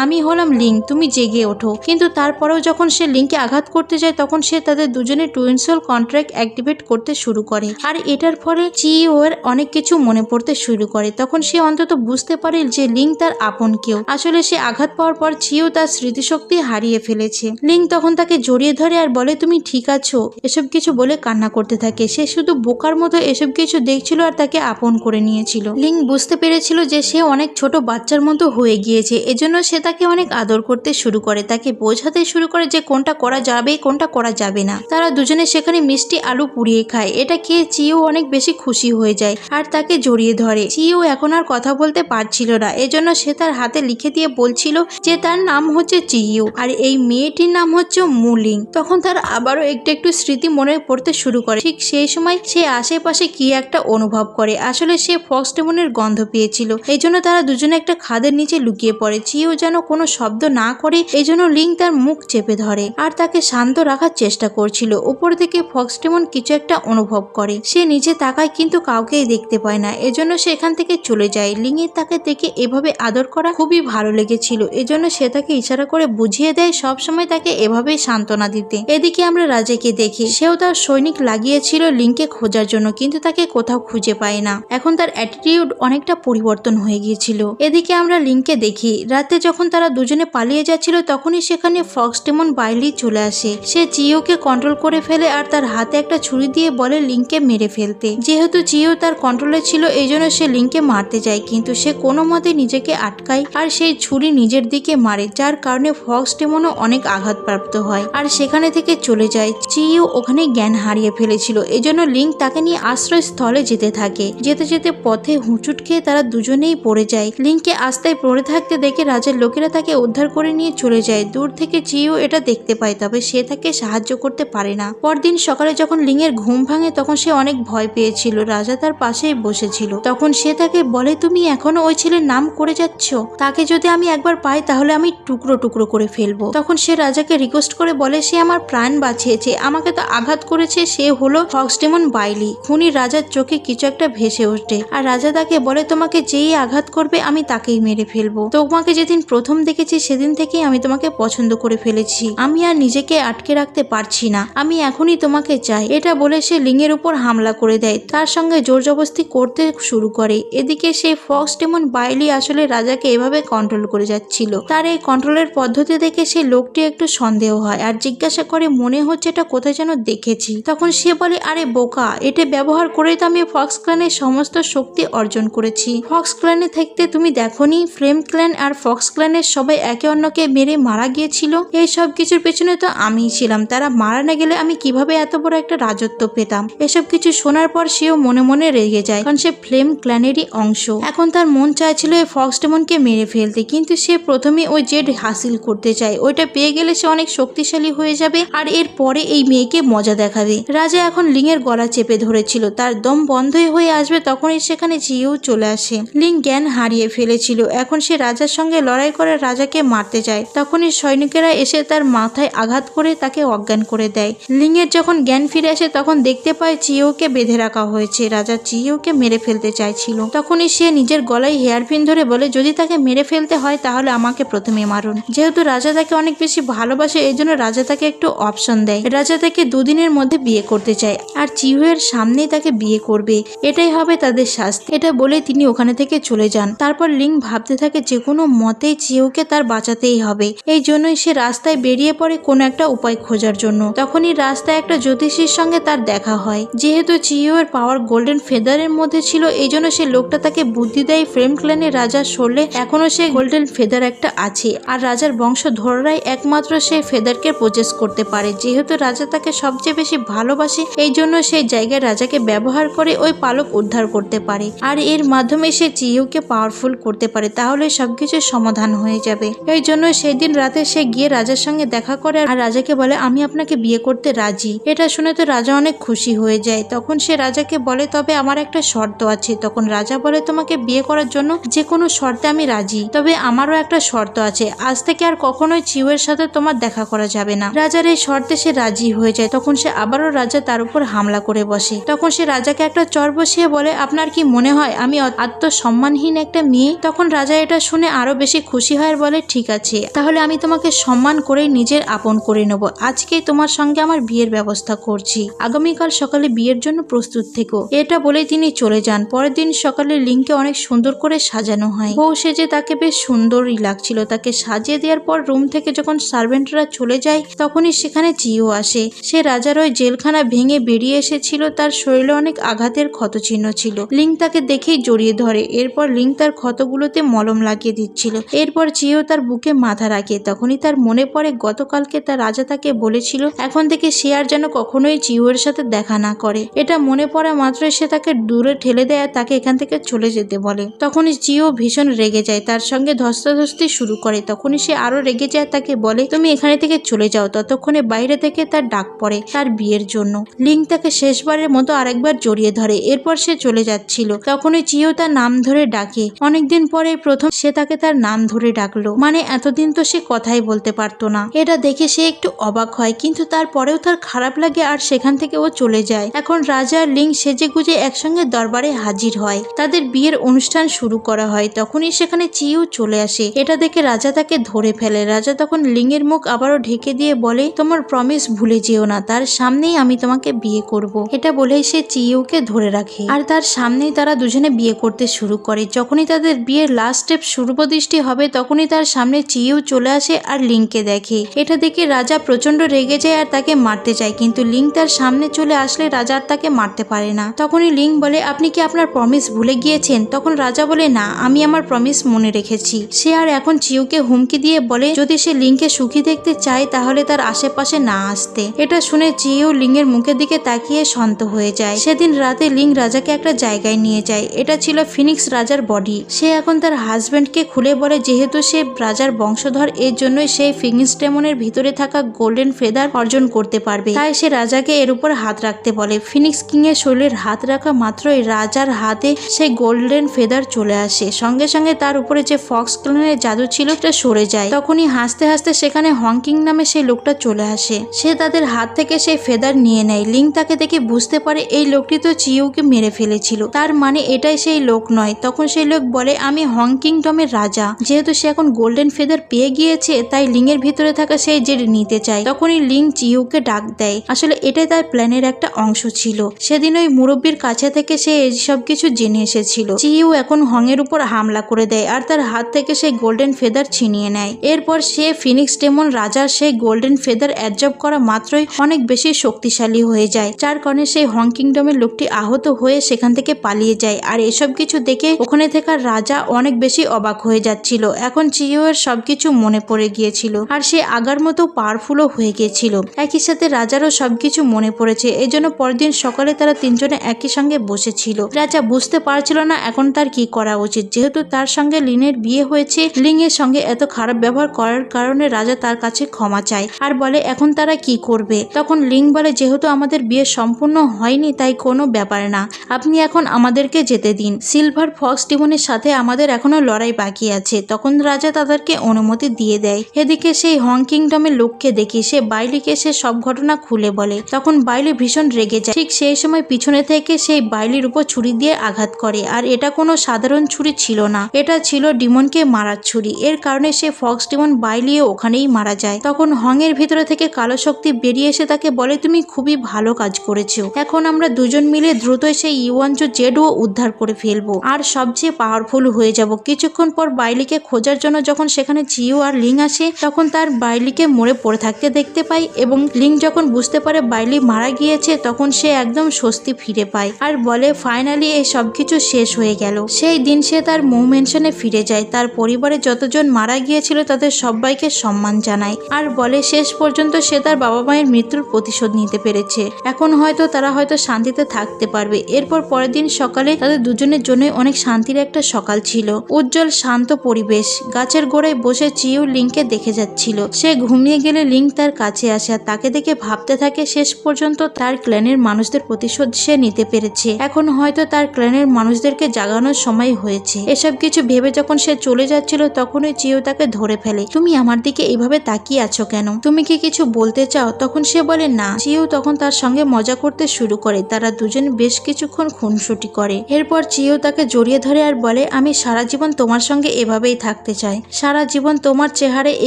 আমি হলাম লিং, তুমি জেগে ওঠো। কিন্তু তারপরেও যখন সে লিংকে আঘাত করতে যায় তখন সে তাদের দুজনের টুইন সোল কন্ট্রাক্ট অ্যাক্টিভেট করতে শুরু করে আর এটার ফলে চিইউ এর অনেক কিছু মনে পড়তে শুরু করে। তখন সে অন্তত বুঝতে পারে যে লিং তার আপন কেউ। আসলে সে আঘাত পাওয়ার পর চিইউ তার স্মৃতিশক্তি হারিয়ে ফেলেছে। লিং তখন তাকে জড়িয়ে ধরে আর বলে তুমি ঠিক আছো, এসব কিছু বলে কান্না করতে থাকে। সে শুধু বোকার মতো এসব কিছু দেখছিল আর তাকে আপন করে নিয়েছিল। লিং বুঝতে পেরেছিল যে সে অনেক ছোট বাচ্চার মতো হয়ে গিয়েছে, এজন্য সে তাকে অনেক আদর করতে শুরু করে, তাকে বোঝাতে শুরু করে যে কোনটা করা যাবে কোনটা করা যাবে না। তারা দুজনে সেখানে মিষ্টি আলু পুড়িয়ে খায়। এটা খেয়ে চিইউ অনেক বেশি খুশি হয়ে যায় আর তাকে জড়িয়ে ধরে। চিইউ এখন আর কথা বলতে পারছিল না, এজন্য সে তার হাতে লিখে দিয়ে বলছিল যে তার নাম হচ্ছে চিইউ আর এই মেয়েটির নাম হচ্ছে মুলিং। তখন তার আবারও একটু একটু স্মৃতি মনে পড়তে শুরু করে। ঠিক সেই সময় সে আশেপাশে কি একটা অনুভব করে। আসলে সে ফক্সটেমনের গন্ধ পেয়েছিল, এই জন্য তারা দুজনে একটা খাদের নিচে লুকিয়ে পড়ে। চিইউ যেন কোনো শব্দ না করে এই জন্য লিং তার মুখ চেপে ধরে আর তাকে শান্ত রাখার চেষ্টা করছিল। উপর থেকে ফক্সটেমন কিছু একটা অনুভব করে। সে নিচে তাকায় কিন্তু কাউকেই দেখতে পায় না, এজন্য সে এখান থেকে চলে যায়। লিং এর তাকে দেখে এভাবে আদর করা খুবই ভালো লেগেছিল, এজন্য সে তাকে ইশারা করে বুঝিয়ে দেয় সবসময় তাকে এভাবেই সান্ত্বনা দিতে। এদিকে আমরা রাজাকে দেখি, সেও তার সৈনিক লাগিয়েছিল লিংকে খোঁজার জন্য কিন্তু তাকে কোথাও খুঁজে পায় না। এখন তার অ্যাটিটিউড অনেকটা পরিবর্তন হয়ে গিয়েছিল। এদিকে আমরা লিংকে দেখি, রাতে যখন তারা দুজনে পালিয়ে যাচ্ছিল তখনই সেখানে ফক্সটেমন বাইলি চলে আসে। সে চিইউকে কন্ট্রোল করে ফেলে আর তার হাতে একটা ছুরি দিয়ে বলে লিংকে মেরে ফেলতে। যেহেতু চিইউ তার কন্ট্রোলে ছিল এই জন্য সে লিংকে মারতে যায় কিন্তু সে কোনো মতে নিজেকে আটকায় আর সেই ছুরি নিজের দিকে মারে, যার কারণে ফক্সটেমনও অনেক আঘাতপ্রাপ্ত হয় আর সেখানে থেকে চলে যায়। চিইউ ওখানে জ্ঞান হারিয়ে ফেলেছিল, এজন্য লিং তাকে নিয়ে আশ্রয়স্থলে যেতে থাকে। যেতে যেতে পথে হুঁচুট খেয়ে তারা দুজনেই পড়ে যায়। লিংকে আস্তায় পড়ে থাকতে দেখে রাজার লোকেরা তাকে উদ্ধার করে নিয়ে চলে যায়। দূর থেকে চিও এটা দেখতে পায়, তবে সে তাকে সাহায্য করতে পারে না। পরদিন সকালে যখন লিংয়ের ঘুম ভাঙে তখন সে অনেক ভয় পেয়েছিল। রাজা তার পাশেই বসেছিল। তখন সে তাকে বলে, তুমি এখনো ওই ছেলের নাম করে যাচ্ছ? তাকে যদি আমি একবার পাই তাহলে আমি টুকরো টুকরো করে ফেলবো। তখন সে রাজাকে রিকোয়েস্ট করে বলে, সে আমার প্রাণ বাঁচিয়েছে, আমাকে তো আঘাত করেছে, সে হলো ফক্স ডেমন বাইলি। খুনি রাজার চোখে কিছু একটা ভেসে ওঠে আর রাজা তাকে বলে, তোমাকে যেই আঘাত করবে আমি তাকেই মেরে ফেলবো। তোমাকে যেদিন প্রথম দেখেছি সেদিন থেকেই আমি তোমাকে পছন্দ করে ফেলেছি। আমি আর নিজেকে আটকে রাখতে পারছি না, আমি এখনই তোমাকে চাই। এটা বলে সে লিংয়ের উপর হামলা করে দেয়, তার সঙ্গে জোর জবরদস্তি করতে শুরু করে। এদিকে সেই ফক্স ডেমন বাইলি আসলে রাজাকে এভাবে কন্ট্রোল করে যাচ্ছিল। তার এই কন্ট্রোলের পদ্ধতি দেখে সে লোকটি একটু সন্দেহ হয় আর জিজ্ঞাসা করে, মনে হচ্ছে এটা কোথায় যেন দেখেছি। তখন সে বলে, আরে বোকা, এটা ব্যবহার করেই তো আমি ফক্স ক্ল্যানের সমস্ত শক্তি অর্জন করেছি। ফক্স ক্ল্যানে থাকতে তুমি দেখোনি ফ্লেম ক্ল্যান আর ফক্স ক্ল্যানের সবাই একে অন্যকে মেরে মারা গিয়েছিল? এই সব কিছুর পেছনে তো আমিই ছিলাম। তারা মারা না গেলে আমি কিভাবে এত বড় একটা রাজত্ব পেতাম? এসব কিছু শোনার পর সেও মনে মনে রেগে যায়, কারণ সে ফ্লেম ক্ল্যানেরই অংশ। এখন তার মন চাইছিল এই ফক্স ডেমনকে মেরে ফেলতে, কিন্তু সে প্রথমে ওই জেড হাসিল করতে চায়। ওইটা পেয়ে গেলে সে অনেক শক্তিশালী হয়ে যাবে আর এর পরে এই মেয়েকে মজা দেখাবে। রাজা এখন লিংয়ের গলা চেপে ধরেছিল, তার দম বন্ধই হয়ে আসবে তখনই সেখানে চিও চলে আসে। লিং জ্ঞান হারিয়ে ফেলেছিল, এখন সে রাজার সঙ্গে লড়াই করে রাজাকে মারতে যায়। তখনই সৈনিকেরা এসে তার মাথায় আঘাত করে তাকে অজ্ঞান করে দেয়। লিংয়ের যখন জ্ঞান ফিরে আসে তখন দেখতে পায় চিওকে বেঁধে রাখা হয়েছে। রাজা চিওকে মেরে ফেলতে চাইছিল, তখনই সে নিজের গলায় হেয়ারপিন ধরে বলে, যদি তাকে মেরে ফেলতে হয় তাহলে আমাকে প্রথমে মারুন। যেহেতু রাজা তাকে অনেক বেশি ভালোবাসে এই জন্য রাজা তাকে একটু অপশন দেয়। রাজা তাকে দুদিনের মধ্যে বিয়ে করতে চায় আর চিওয়ের সামনেই তাকে বিয়ে করবে, এটাই হবে তাদের শাস্তি। এটা বলে তিনি ওখানে থেকে চলে যান। তারপর লিং ভাবতে থাকে যে কোনো মতেই চিওকে তার বাঁচাতেই হবে। এই জন্যই সে রাস্তায় বেরিয়ে পড়ে কোনো একটা উপায় খোঁজার জন্য। তখনই রাস্তায় একটা জ্যোতিষীর সঙ্গে তার দেখা হয়। যেহেতু চিওয়ের পাওয়ার গোল্ডেন ফেদারের মধ্যে ছিল এই জন্য সে লোকটা তাকে বুদ্ধি দেয়, ফ্লেম ক্ল্যানের রাজার শরীরে এখনো সে গোল্ডেন ফেদার একটা আছে আর রাজার বংশধররাই একমাত্র সেই ফেদারকে প্রজেস করতে পারে। যেহেতু রাজা তাকে সবচেয়ে বেশি ভালোবাসে এই জন্য সেই জায়গায় রাজাকে ব্যবহার করে ওই পালক উদ্ধার করতে পারে আর এর মাধ্যমে সে চিওকে পাওয়ারফুল করতে পারে, তাহলে সবকিছু সমাধান হয়ে যাবে। এই জন্য সেই দিন রাতে সে গিয়ে রাজার সঙ্গে দেখা করে আর রাজাকে বলে, আমি আপনাকে বিয়ে করতে রাজি। এটা শুনে তো রাজা অনেক খুশি হয়ে যায়। তখন সে রাজাকে বলে, তবে আমার একটা শর্ত আছে। তখন রাজা বলে, তোমাকে বিয়ে করার জন্য যে কোনো শর্তে আমি রাজি, তবে আমারও একটা শর্ত আছে, আজ থেকে আর কখনোই চিওয়ের সাথে তোমার দেখা করা যাবে না। রাজার এই শর্তে সে রাজি হয়ে যায়। তখন সে আবারও রাজা তার উপর হামলা করে বসে। তখন সে রাজাকে একটা চর বসিয়ে বলে, আপনার কি মনে হয় আমি আত্মসম্মানহীন একটা মেয়ে? তখন রাজা এটা শুনে আরো বেশি খুশি হয় আর বলে, ঠিক আছে, তাহলে আমি তোমাকে সম্মান করে নিজের আপন করে নেব। আজকেই তোমার সঙ্গে আমার বিয়ের ব্যবস্থা করছি, আগামীকাল সকালে বিয়ের জন্য প্রস্তুত থেকো। এটা বলে তিনি চলে যান। পরের দিন সকালে লিংকে অনেক সুন্দর করে সাজানো হয়। বউ সেজে তাকে বেশ সুন্দরই লাগছিল। তাকে সাজিয়ে দেওয়ার পর রুম থেকে যখন সার্ভেন্টরা চলে যায় তখনই সেখানে চিও আসে। সে রাজার ওই জেলখানা ভেঙে বেরিয়ে এসেছিল, তার শরীরে অনেক আঘাতের ক্ষতচিহ্ন ছিল। লিং তাকে দেখেই জড়িয়ে ধরে। এরপর লিং তার ক্ষতগুলোতে মলম লাগিয়ে দিচ্ছিল। এরপর চিও তার বুকে মাথা রাখে। তখনই তার মনে পড়ে গতকালকে তার রাজা তাকে বলেছিল এখন থেকে সে আর যেন কখনোই চিওর সাথে দেখা না করে। এটা মনে পড়া মাত্রই সে তাকে দূরে ঠেলে দেয় আর তাকে এখান থেকে চলে যেতে বলে। তখনই চিও ভীষণ রেগে যায়, তার সঙ্গে ধস্তাধস্তি শুরু করে। তখনই সে আরো রেগে যায়, তাকে বলে, তুমি এখানে থেকে চলে যাও। ততক্ষণে বাইরে থেকে তার ডাক পড়ে তার বিয়ের জন্য। লিং তাকে শেষবারের মতো আরেকবার জড়িয়ে ধরে। এরপর সে চলে যাচ্ছিল। তখনই চিও তার নাম ধরে ডাকে। অনেকদিন পরে প্রথম সে তাকে তার নাম ধরে ডাকলো, মানে এতদিন তো সে কথাই বলতে পারতো না। এটা দেখে সে একটু অবাক হয়, কিন্তু তারপরেও তার খারাপ লাগে আর সেখান থেকে ও চলে যায়। এখন রাজা আর লিং সেজে গুজে একসঙ্গে দরবারে হাজির হয়। তাদের বিয়ের অনুষ্ঠান শুরু করা হয়। তখনই সেখানে চিও চলে আসে। এটা দেখে রাজা তাকে ধরে ফেলে। রাজা তখন লিং এর মুখ আবারও ঢেকে দিয়ে বলে, তোমার প্রমিস ভুলে যেও না, তার সামনেই আমি তোমাকে বিয়ে করব। এটা বলেই সে চিওকে ধরে রাখে আর তার সামনেই তারা দুজনে বিয়ে করতে শুরু করে। যখনই তাদের বিয়ের লাস্ট স্টেপ শুভদৃষ্টি হবে তখনই তার সামনে চিও চলে আসে আর লিংকে দেখে। এটা দেখে রাজা প্রচন্ড রেগে যায় আর তাকে মারতে চায়, কিন্তু লিং তার সামনে চলে আসলে রাজা আর তাকে মারতে পারে না। তখনই লিং বলে, আপনি কি আপনার প্রমিস ভুলে গিয়েছেন? তখন রাজা বলে, না, আমি আমার প্রমিস মনে রেখেছি। সে আর এখন চিওকে হুমকি দিয়ে বলে যদি সে লিংকে সুখী দেখতে চায় তাহলে তার আশেপাশে না আসতে। এটা শুনে চিও লিংয়ের মুখের দিকে তাকিয়ে শান্ত হয়ে যায়। সেদিন রাতে লিং রাজাকে একটা জায়গায় নিয়ে যায়। এটা ছিল ফিনিক্স রাজার বডি। সে এখন তার হাজব্যান্ডকে খুলে বলে যেহেতু সে রাজার বংশধর এর জন্যই সেই ফিনিক্স ডেমনের ভিতরে থাকা গোল্ডেন ফেদার অর্জন করতে পারবে, তাই সে রাজাকে এর উপর হাত রাখতে বলে। ফিনিক্স কিং এর শরীরের হাত রাখা মাত্রই রাজার হাতে সেই গোল্ডেন ফেদার চলে আসে, সঙ্গে সঙ্গে তার উপরে যে ফক্স ক্লোনের জাদু ছিল সেটা সরে যায়। তখনই হাসতে হাসতে সেখানে হংকিং নামে সেই লোকটা চলে আসে। সে তাদের হাত থেকে সেই ফেদার নিয়ে নেয়। লিং তাকে দেখে বুঝতে পারে এই লোকটি তো চিউকে মেরে ফেলেছিল, তার মানে এটাই সেই লোক নয়। তখন সেই লোক বলে আমি হংকিংডমের রাজা, যেহেতু সে এখন গোল্ডেন ফেদার পেয়ে গিয়েছে তাই লিং এর ভিতরে থাকা সেই জেড নিতে চায়। তখনই লিং চিউকে ডাক দেয়, আসলে এটাই তার প্ল্যানের একটা অংশ ছিল। সেদিন ওই মুরব্বীর কাছে থেকে সে সব কিছু জেনে এসেছিল। চিউ এখন হং এর উপর হামলা করে দেয় আর তার হাত থেকে সেই গোল্ডেন ফেদার ছিনিয়ে নেয়। এরপর সে ফিনিক্স ডেমন রাজার সেই গোল্ডেন ফেদার অ্যাবজর্ব করা মাত্রই অনেক বেশি শক্তিশালী হয়ে যায়, যার কারণে সেই হংকিংডমের লোকটি আহত হয়ে সেখান থেকে পালিয়ে যায়। আর এসব কিছু দেখে ওখানে থাকা রাজা অনেক বেশি অবাক হয়ে যাচ্ছিল। এখন চিউ এর সবকিছু মনে পড়ে গিয়েছিল আর সে আগার মতো পাওয়ারফুলও হয়ে গিয়েছিল। একই সাথে রাজারও সবকিছু মনে পড়েছে। এই জন্য পরের দিন সকালে তারা তিনজনে একই সঙ্গে বসেছিল। রাজা বুঝতে পারছিল না এখন তার কি করা উচিত, যেহেতু তার সঙ্গে লিনের বিয়ে হয়েছে। লিং এর সঙ্গে এত খারাপ ব্যবহার করার কারণে রাজা তার কাছে ক্ষমা চায় আর বলে এখন তারা কি করবে। তখন লিং বলে যেহেতু আমাদের বিয়ে সম্পূর্ণ হয়নি তাই কোনো ব্যাপার না, আপনি এখন আমাদেরকে যেতে দিন। সিলভার ফক্স ডিমনের সাথে আমাদের এখনো লড়াই বাকি আছে। তখন রাজা তাদেরকে অনুমতি দিয়ে দেয়। এদিকে সেই হংকিংডমের লোককে দেখি সে বাইলিকে সে সব ঘটনা খুলে বলে। তখন বাইলি ভীষণ রেগে যায়। ঠিক সেই সময় পিছনে থেকে সেই বাইলির উপর ছুরি দিয়ে আঘাত করে। আর এটা কোনো সাধারণ ছুরি ছিল না, এটা ছিল ডিমনকে মারার ছুরি। এর কারণে সে ফক্স ডিমন বাইলিও ওখানেই মারা যায়। তখন হং এর ভিতরে থেকে কালো শক্তি বেরিয়ে এসে তাকে বলে তুমি খুবই ভালো কাজ করেছো, এখন আমরা দুজন মিলে দ্রুতই সেই ইউয়ানজো জেডও উদ্ধার করে ফেলবো আর সবচেয়ে পাওয়ারফুল হয়ে যাব। কিছুক্ষণ পর বাইলিকে খোঁজার জন্য যখন সেখানে চিউ আর লিং আসে তখন তার বাইলিকে মরে পড়ে থাকতে দেখতে পায় এবং লিং যখন বুঝতে পারে বাইলি মারা গিয়েছে তখন সে একদম স্বস্তি ফিরে পায় আর বলে ফাইনালি এই সবকিছু শেষ হয়ে গেল। সেই দিন সে তার মৌ মেনশনে ফিরে যায়, তার পরিবারে যতজন মারা গিয়েছিল তাদের সবাইকে সম্মান জানায় আর বলে শেষ পর্যন্ত সে তার বাবা মায়ের মৃত্যুর প্রতিশোধ নিতে পেরেছে, এখন হয়তো তারা হয়তো শান্তিতে থাকতে পারবে। এরপর পরের দিন সকালে তাদের দুজনের জন্য অনেক শান্তির একটা সকাল ছিল। উজ্জ্বল শান্ত পরিবেশ, গাছের গোড়ায় বসে চিউ লিংকে দেখে যাচ্ছিল। সে ঘুমিয়ে গেলে লিং তার কাছে আসে আর তাকে দেখে ভাবতে থাকে শেষ পর্যন্ত তার ক্ল্যানের মানুষদের প্রতিশোধ সে নিতে পেরেছে, এখন হয়তো তার ক্ল্যানের মানুষদেরকে জাগানোর সময় হয়েছে। এসব কিছু ভেবে যখন সে চলে যাচ্ছিল তখনই চিউ তাকে ধরে ফেলে, তুমি আমার দিকে এইভাবে তাকিয়ে আছো কেন, তুমি কি কিছু বলতে চাও? তখন সে বলে না। চিউ তখন তার সঙ্গে মজা করতে শুরু করে, তারা দুজন বেশ কিছুক্ষণ খুনসুটি করে। এরপর চিউ তাকে জড়িয়ে ধরে আর বলে আমি সারা জীবন তোমার সঙ্গে এভাবেই থাকতে চাই, সারা জীবন তোমার চেহারায়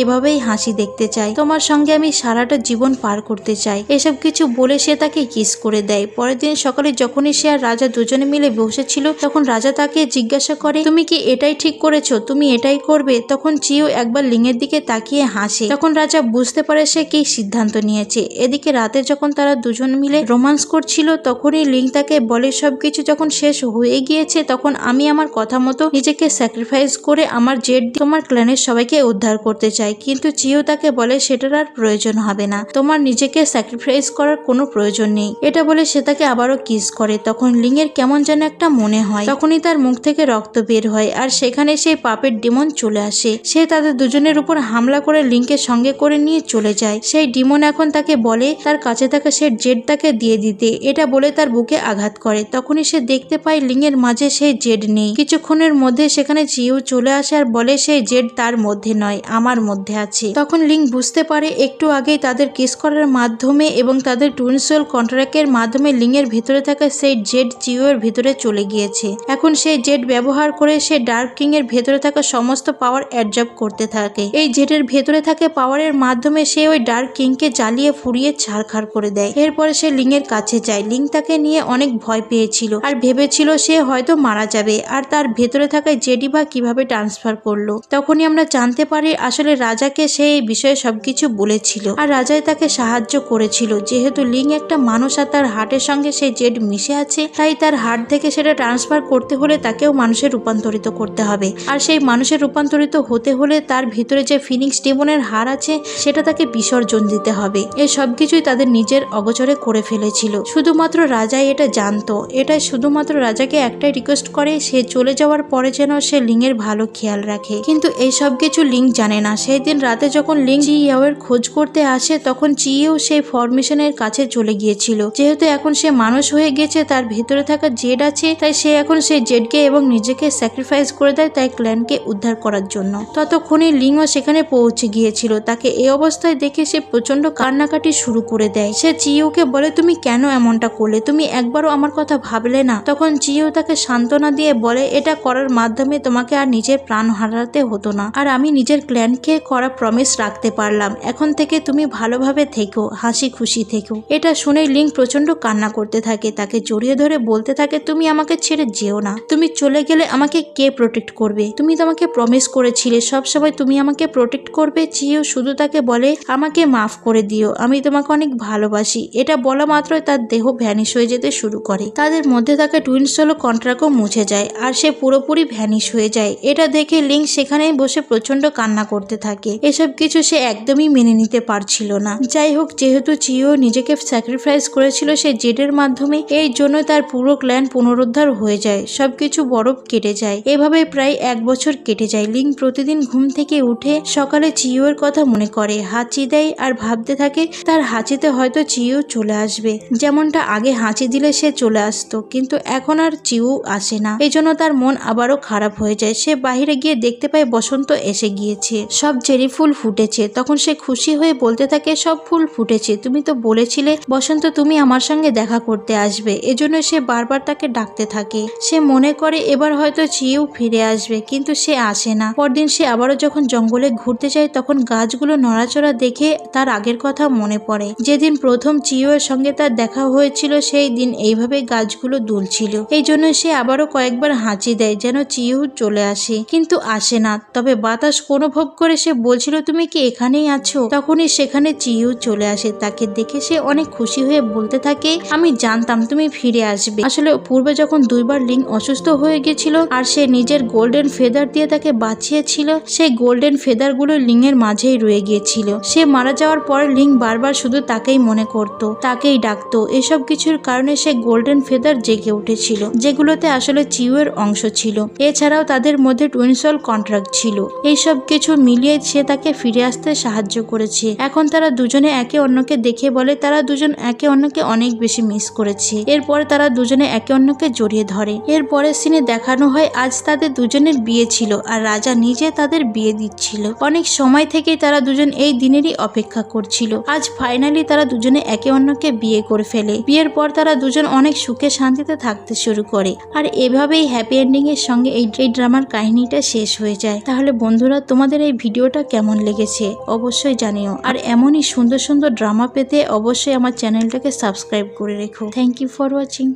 এভাবেই হাসি দেখতে চাই, তোমার সঙ্গে আমি সারাটা জীবন পার করতে চাই। এসব কিছু বলে সে তাকে কিস করে দেয়। পরের দিন সকালে যখনই সে আর রাজা দুজনে মিলে বসেছিল তখন রাজা তাকে জিজ্ঞাসা করে তুমি কি এটাই ঠিক করেছো, তুমি এটাই করবে? তখন চিউ একবার লিংয়ের দিকে তাকিয়ে হাসে। তখন রাজা বুঝতে পারে সে কি সিদ্ধান্ত নিয়েছে। এদিকে রাতে যখন তারা দুজন মিলে রোমান্স করছিল তখনই লিং তাকে বলে সবকিছু যখন শেষ হয়ে গিয়েছে তখন আমি আমার কথা মতো নিজেকে স্যাক্রিফাইস করে আমার জেড তোমার ক্ল্যানের সবাইকে উদ্ধার করতে চাই। কিন্তু চিউ তাকে বলে সেটার আর প্রয়োজন হবে না, তোমার নিজেকে স্যাক্রিফাইস করার কোনো প্রয়োজন নেই। এটা বলে সে তাকে আবারও কিস করে। তখন লিং এর কেমন যেন একটা মনে হয়, তখনই তার মুখ থেকে রক্ত বের হয় আর সেখানে সেই পাপের ডিমন চলে আসে। সে তাদের দুজনের উপর হামলা করে লিংকে সঙ্গে করে নিয়ে চলে যায়। সেই ডিমন এখন তাকে বলে তার কাছে থাকা সে জেড তাকে দিয়ে দিতে, এটা বলে তার বুকে আঘাত করে। তখনই সে দেখতে পায় লিং এর মাঝে সেই জেড নেই। কিছুক্ষণের মধ্যে সেখানে চিউ চলে আসে আর বলে সেই জেড তার মধ্যে নয়, আমার মধ্যে আছে। তখন লিং বুঝতে পারে একটু আগেই তাদের কিস করার মাধ্যমে এবং তাদের টুইনসোল কন্ট্রাক্টের মাধ্যমে লিং এর ভিতরে থাকা সেই জেড চিউ এর ভিতরে চলে গিয়েছে। এখন সেই জেড ব্যবহার করে সে ডার্ক কিং এর ভেতরে থাকা সমস্ত পাওয়ার অ্যাডজর্ব করতে থাকে। এই জেডের ভেতরে থাকে পাওয়ারের মাধ্যমে সে ওই ডার্ক কিংকে জ্বালিয়ে ফুরিয়ে ছারখার করে দেয়। এরপরে সে লিং এর কাছে যায়। লিং তাকে নিয়ে অনেক ভয় পেয়েছিল আর ভেবেছিল সে হয়তো মারা যাবে আর তার ভেতরে থাকা জেডি বা কিভাবে ট্রান্সফার করলো। তখনই আমরা জানতে পারি আসলে রাজাকে সে এই বিষয়ে সবকিছু বলেছিল আর রাজাই তাকে সাহায্য করেছিল। যেহেতু লিং একটা মানুষ আর তার হার্টের সঙ্গে সেই জেড মিশে আছে তাই তার হার্ট থেকে সেটা ট্রান্সফার করতে হলে তাকেও মানুষে রূপান্তরিত করতে হবে আর সেই মানুষের রূপান্তরিত হতে হলে তার ভিতরে যে ফিনিক্স ডেমনের হাড় আছে সেটা তাকে বিসর্জন দিতে হবে। এই সবকিছুই তাদের নিজের অগোচরে করে ফেলেছিল, শুধুমাত্র রাজাই এটা জানতো। এটাই শুধুমাত্র রাজাকে একটাই রিকোয়েস্ট করে, সে চলে যাওয়ার হওয়ার পরে যেন সে লিংয়ের ভালো খেয়াল রাখে। কিন্তু এই সব কিছু লিং জানে না। সেই দিন রাতে যখন লিং চিইয়াওয়ের খোঁজ করতে আসে তখন চিইও সেই ফরমেশনের কাছে চলে গিয়েছিল। যেহেতু এখন সে মানুষ হয়ে গেছে, তার ভেতরে থাকা জেড আছে, তাই সে এখন সেই জেডকে এবং নিজেকে স্যাক্রিফাইস করে দেয় তাই ক্ল্যানকে উদ্ধার করার জন্য। ততক্ষণে লিংও সেখানে পৌঁছে গিয়েছিল। তাকে এই অবস্থায় দেখে সে প্রচন্ড কান্নাকাটি শুরু করে দেয়। সে চিইওকে বলে, তুমি কেন এমনটা করলে? তুমি একবারও আমার কথা ভাবলে না? তখন চিইও তাকে সান্ত্বনা দিয়ে বলে, এটা করার মাধ্যমে তোমাকে আর নিজের প্রাণ হারাতে হতো না, আর আমি নিজের ক্ল্যানকে করা প্রমিস রাখতে পারলাম। এখন থেকে তুমি ভালোভাবে থেকো, হাসি খুশি থেকো। এটা শুনে লিং প্রচন্ড কান্না করতে থাকে, তাকে জড়িয়ে ধরে বলতে থাকে, তুমি আমাকে ছেড়ে যেও না। তুমি চলে গেলে আমাকে কে প্রোটেক্ট করবে? তুমি তো আমাকে প্রমিস করেছিলে সবসময় তুমি আমাকে প্রোটেক্ট করবে। চিইও শুধু তাকে বলে, আমাকে মাফ করে দিও, আমি তোমাকে অনেক ভালোবাসি। এটা বলা মাত্রই তার দেহ ভ্যানিশ হয়ে যেতে শুরু করে। তাদের মধ্যে থাকা টুইন সোল কন্ট্রাক্টও মুছে যায় আর সে পুরোপুরি ভ্যানিশ হয়ে যায়। এটা দেখে লিং সেখানেই বসে প্রচন্ড কান্না করতে থাকে। এসব কিছু সে একদমই মেনে নিতে পারছিল না। যাই হোক, যেহেতু চিইও নিজেকে স্যাক্রিফাইস করেছিল সেই জেডের মাধ্যমে, এই জন্য তার পুরো ক্ল্যান পুনরুদ্ধার হয়ে যায়, সবকিছু বরফ কেটে যায়। এভাবে প্রায় 1 বছর কেটে যায়। লিং প্রতিদিন ঘুম থেকে উঠে সকালে চিইওর কথা মনে করে, হাঁচি দেয় আর ভাবতে থাকে তার হাঁচিতে হয়তো চিইও চলে আসবে। যেমনটা আগে হাঁচি দিলে সে চলে আসতো, কিন্তু এখন আর চিইও আসে না। এই জন্য তার মন আবারও খারাপ হয়ে যায়। সে বাহিরে গিয়ে দেখতে পায় বসন্ত এসে গিয়েছে, সব চেরি ফুল ফুটেছে। তখন সে খুশি হয়ে বলতে থাকে, সব ফুল ফুটেছে, তুমি তো বলেছিলে বসন্ত তুমি আমার সঙ্গে দেখা করতে আসবে। এজন্য সে বারবার তাকে ডাকতে থাকে। সে মনে করে এবার হয়তো চিইও ফিরে আসবে, কিন্তু সে আসে না। পরদিন সে আবারও যখন জঙ্গলে ঘুরতে যায় তখন গাছগুলো নড়াচড়া দেখে তার আগের কথা মনে পড়ে। যেদিন প্রথম চিইও এর সঙ্গে তার দেখা হয়েছিল সেই দিন এইভাবে গাছগুলো দুলছিল। এই জন্য সে আবারও কয়েকবার হাঁচি দেয় যেন চিইও চলে আসে, কিন্তু আসে না। তবে বাতাস অনুভব করে সে বলছিল, তুমি কি এখানেই আছো? তখনই সেখানে চিইও চলে আসে। তাকে দেখে সে অনেক খুশি হয়ে বলতে থাকে, আমি জানতাম তুমি ফিরে আসবে। আসলে পূর্বে যখন 2 বার লিং অসুস্থ হয়ে গেছিল আর সে নিজের গোল্ডেন ফেদার দিয়ে তাকে বাঁচিয়েছিল, সেই গোল্ডেন ফেদার গুলো লিং এর মাঝেই রয়ে গিয়েছিল। সে মারা যাওয়ার পর লিং বারবার শুধু তাকেই মনে করত, তাকেই ডাকতো। এসব কিছুর কারণে সে গোল্ডেন ফেদার জেগে উঠেছিল, যেগুলোতে আসলে চিইও এর অংশ ছিল। এছাড়াও তাদের মধ্যে টুইন সোল কন্ট্রাক্ট ছিল। এইসব কিছু মিলিয়ে সে তাকে ফিরে আসতে সাহায্য করেছে। এখন তারা দুজনে একে অন্যকে দেখে বলে তারা দুজন একে অন্যকে অনেক বেশি মিস করেছে। এরপরে তারা দুজনে একে অন্যকে জড়িয়ে ধরে। এরপরের সিনে দেখানো হয় আজ তাদের দুজনের বিয়ে ছিল আর রাজা নিজে তাদের বিয়ে দিচ্ছিল। অনেক সময় থেকেই তারা দুজন এই দিনেরই অপেক্ষা করছিল। আজ ফাইনালি তারা দুজনে একে অন্যকে বিয়ে করে ফেলে। বিয়ের পর তারা দুজন অনেক সুখে শান্তিতে থাকতে শুরু করে। আর এভাবেই হ্যাপি এন্ডিং এর সঙ্গে এই ড্রামার কাহিনীটা শেষ হয়ে যায়। তাহলে বন্ধুরা, তোমাদের এই ভিডিওটা কেমন লেগেছে অবশ্যই জানিও। আর এমনই সুন্দর সুন্দর ড্রামা পেতে অবশ্যই আমার চ্যানেলটাকে সাবস্ক্রাইব করে রেখো। Thank you for watching.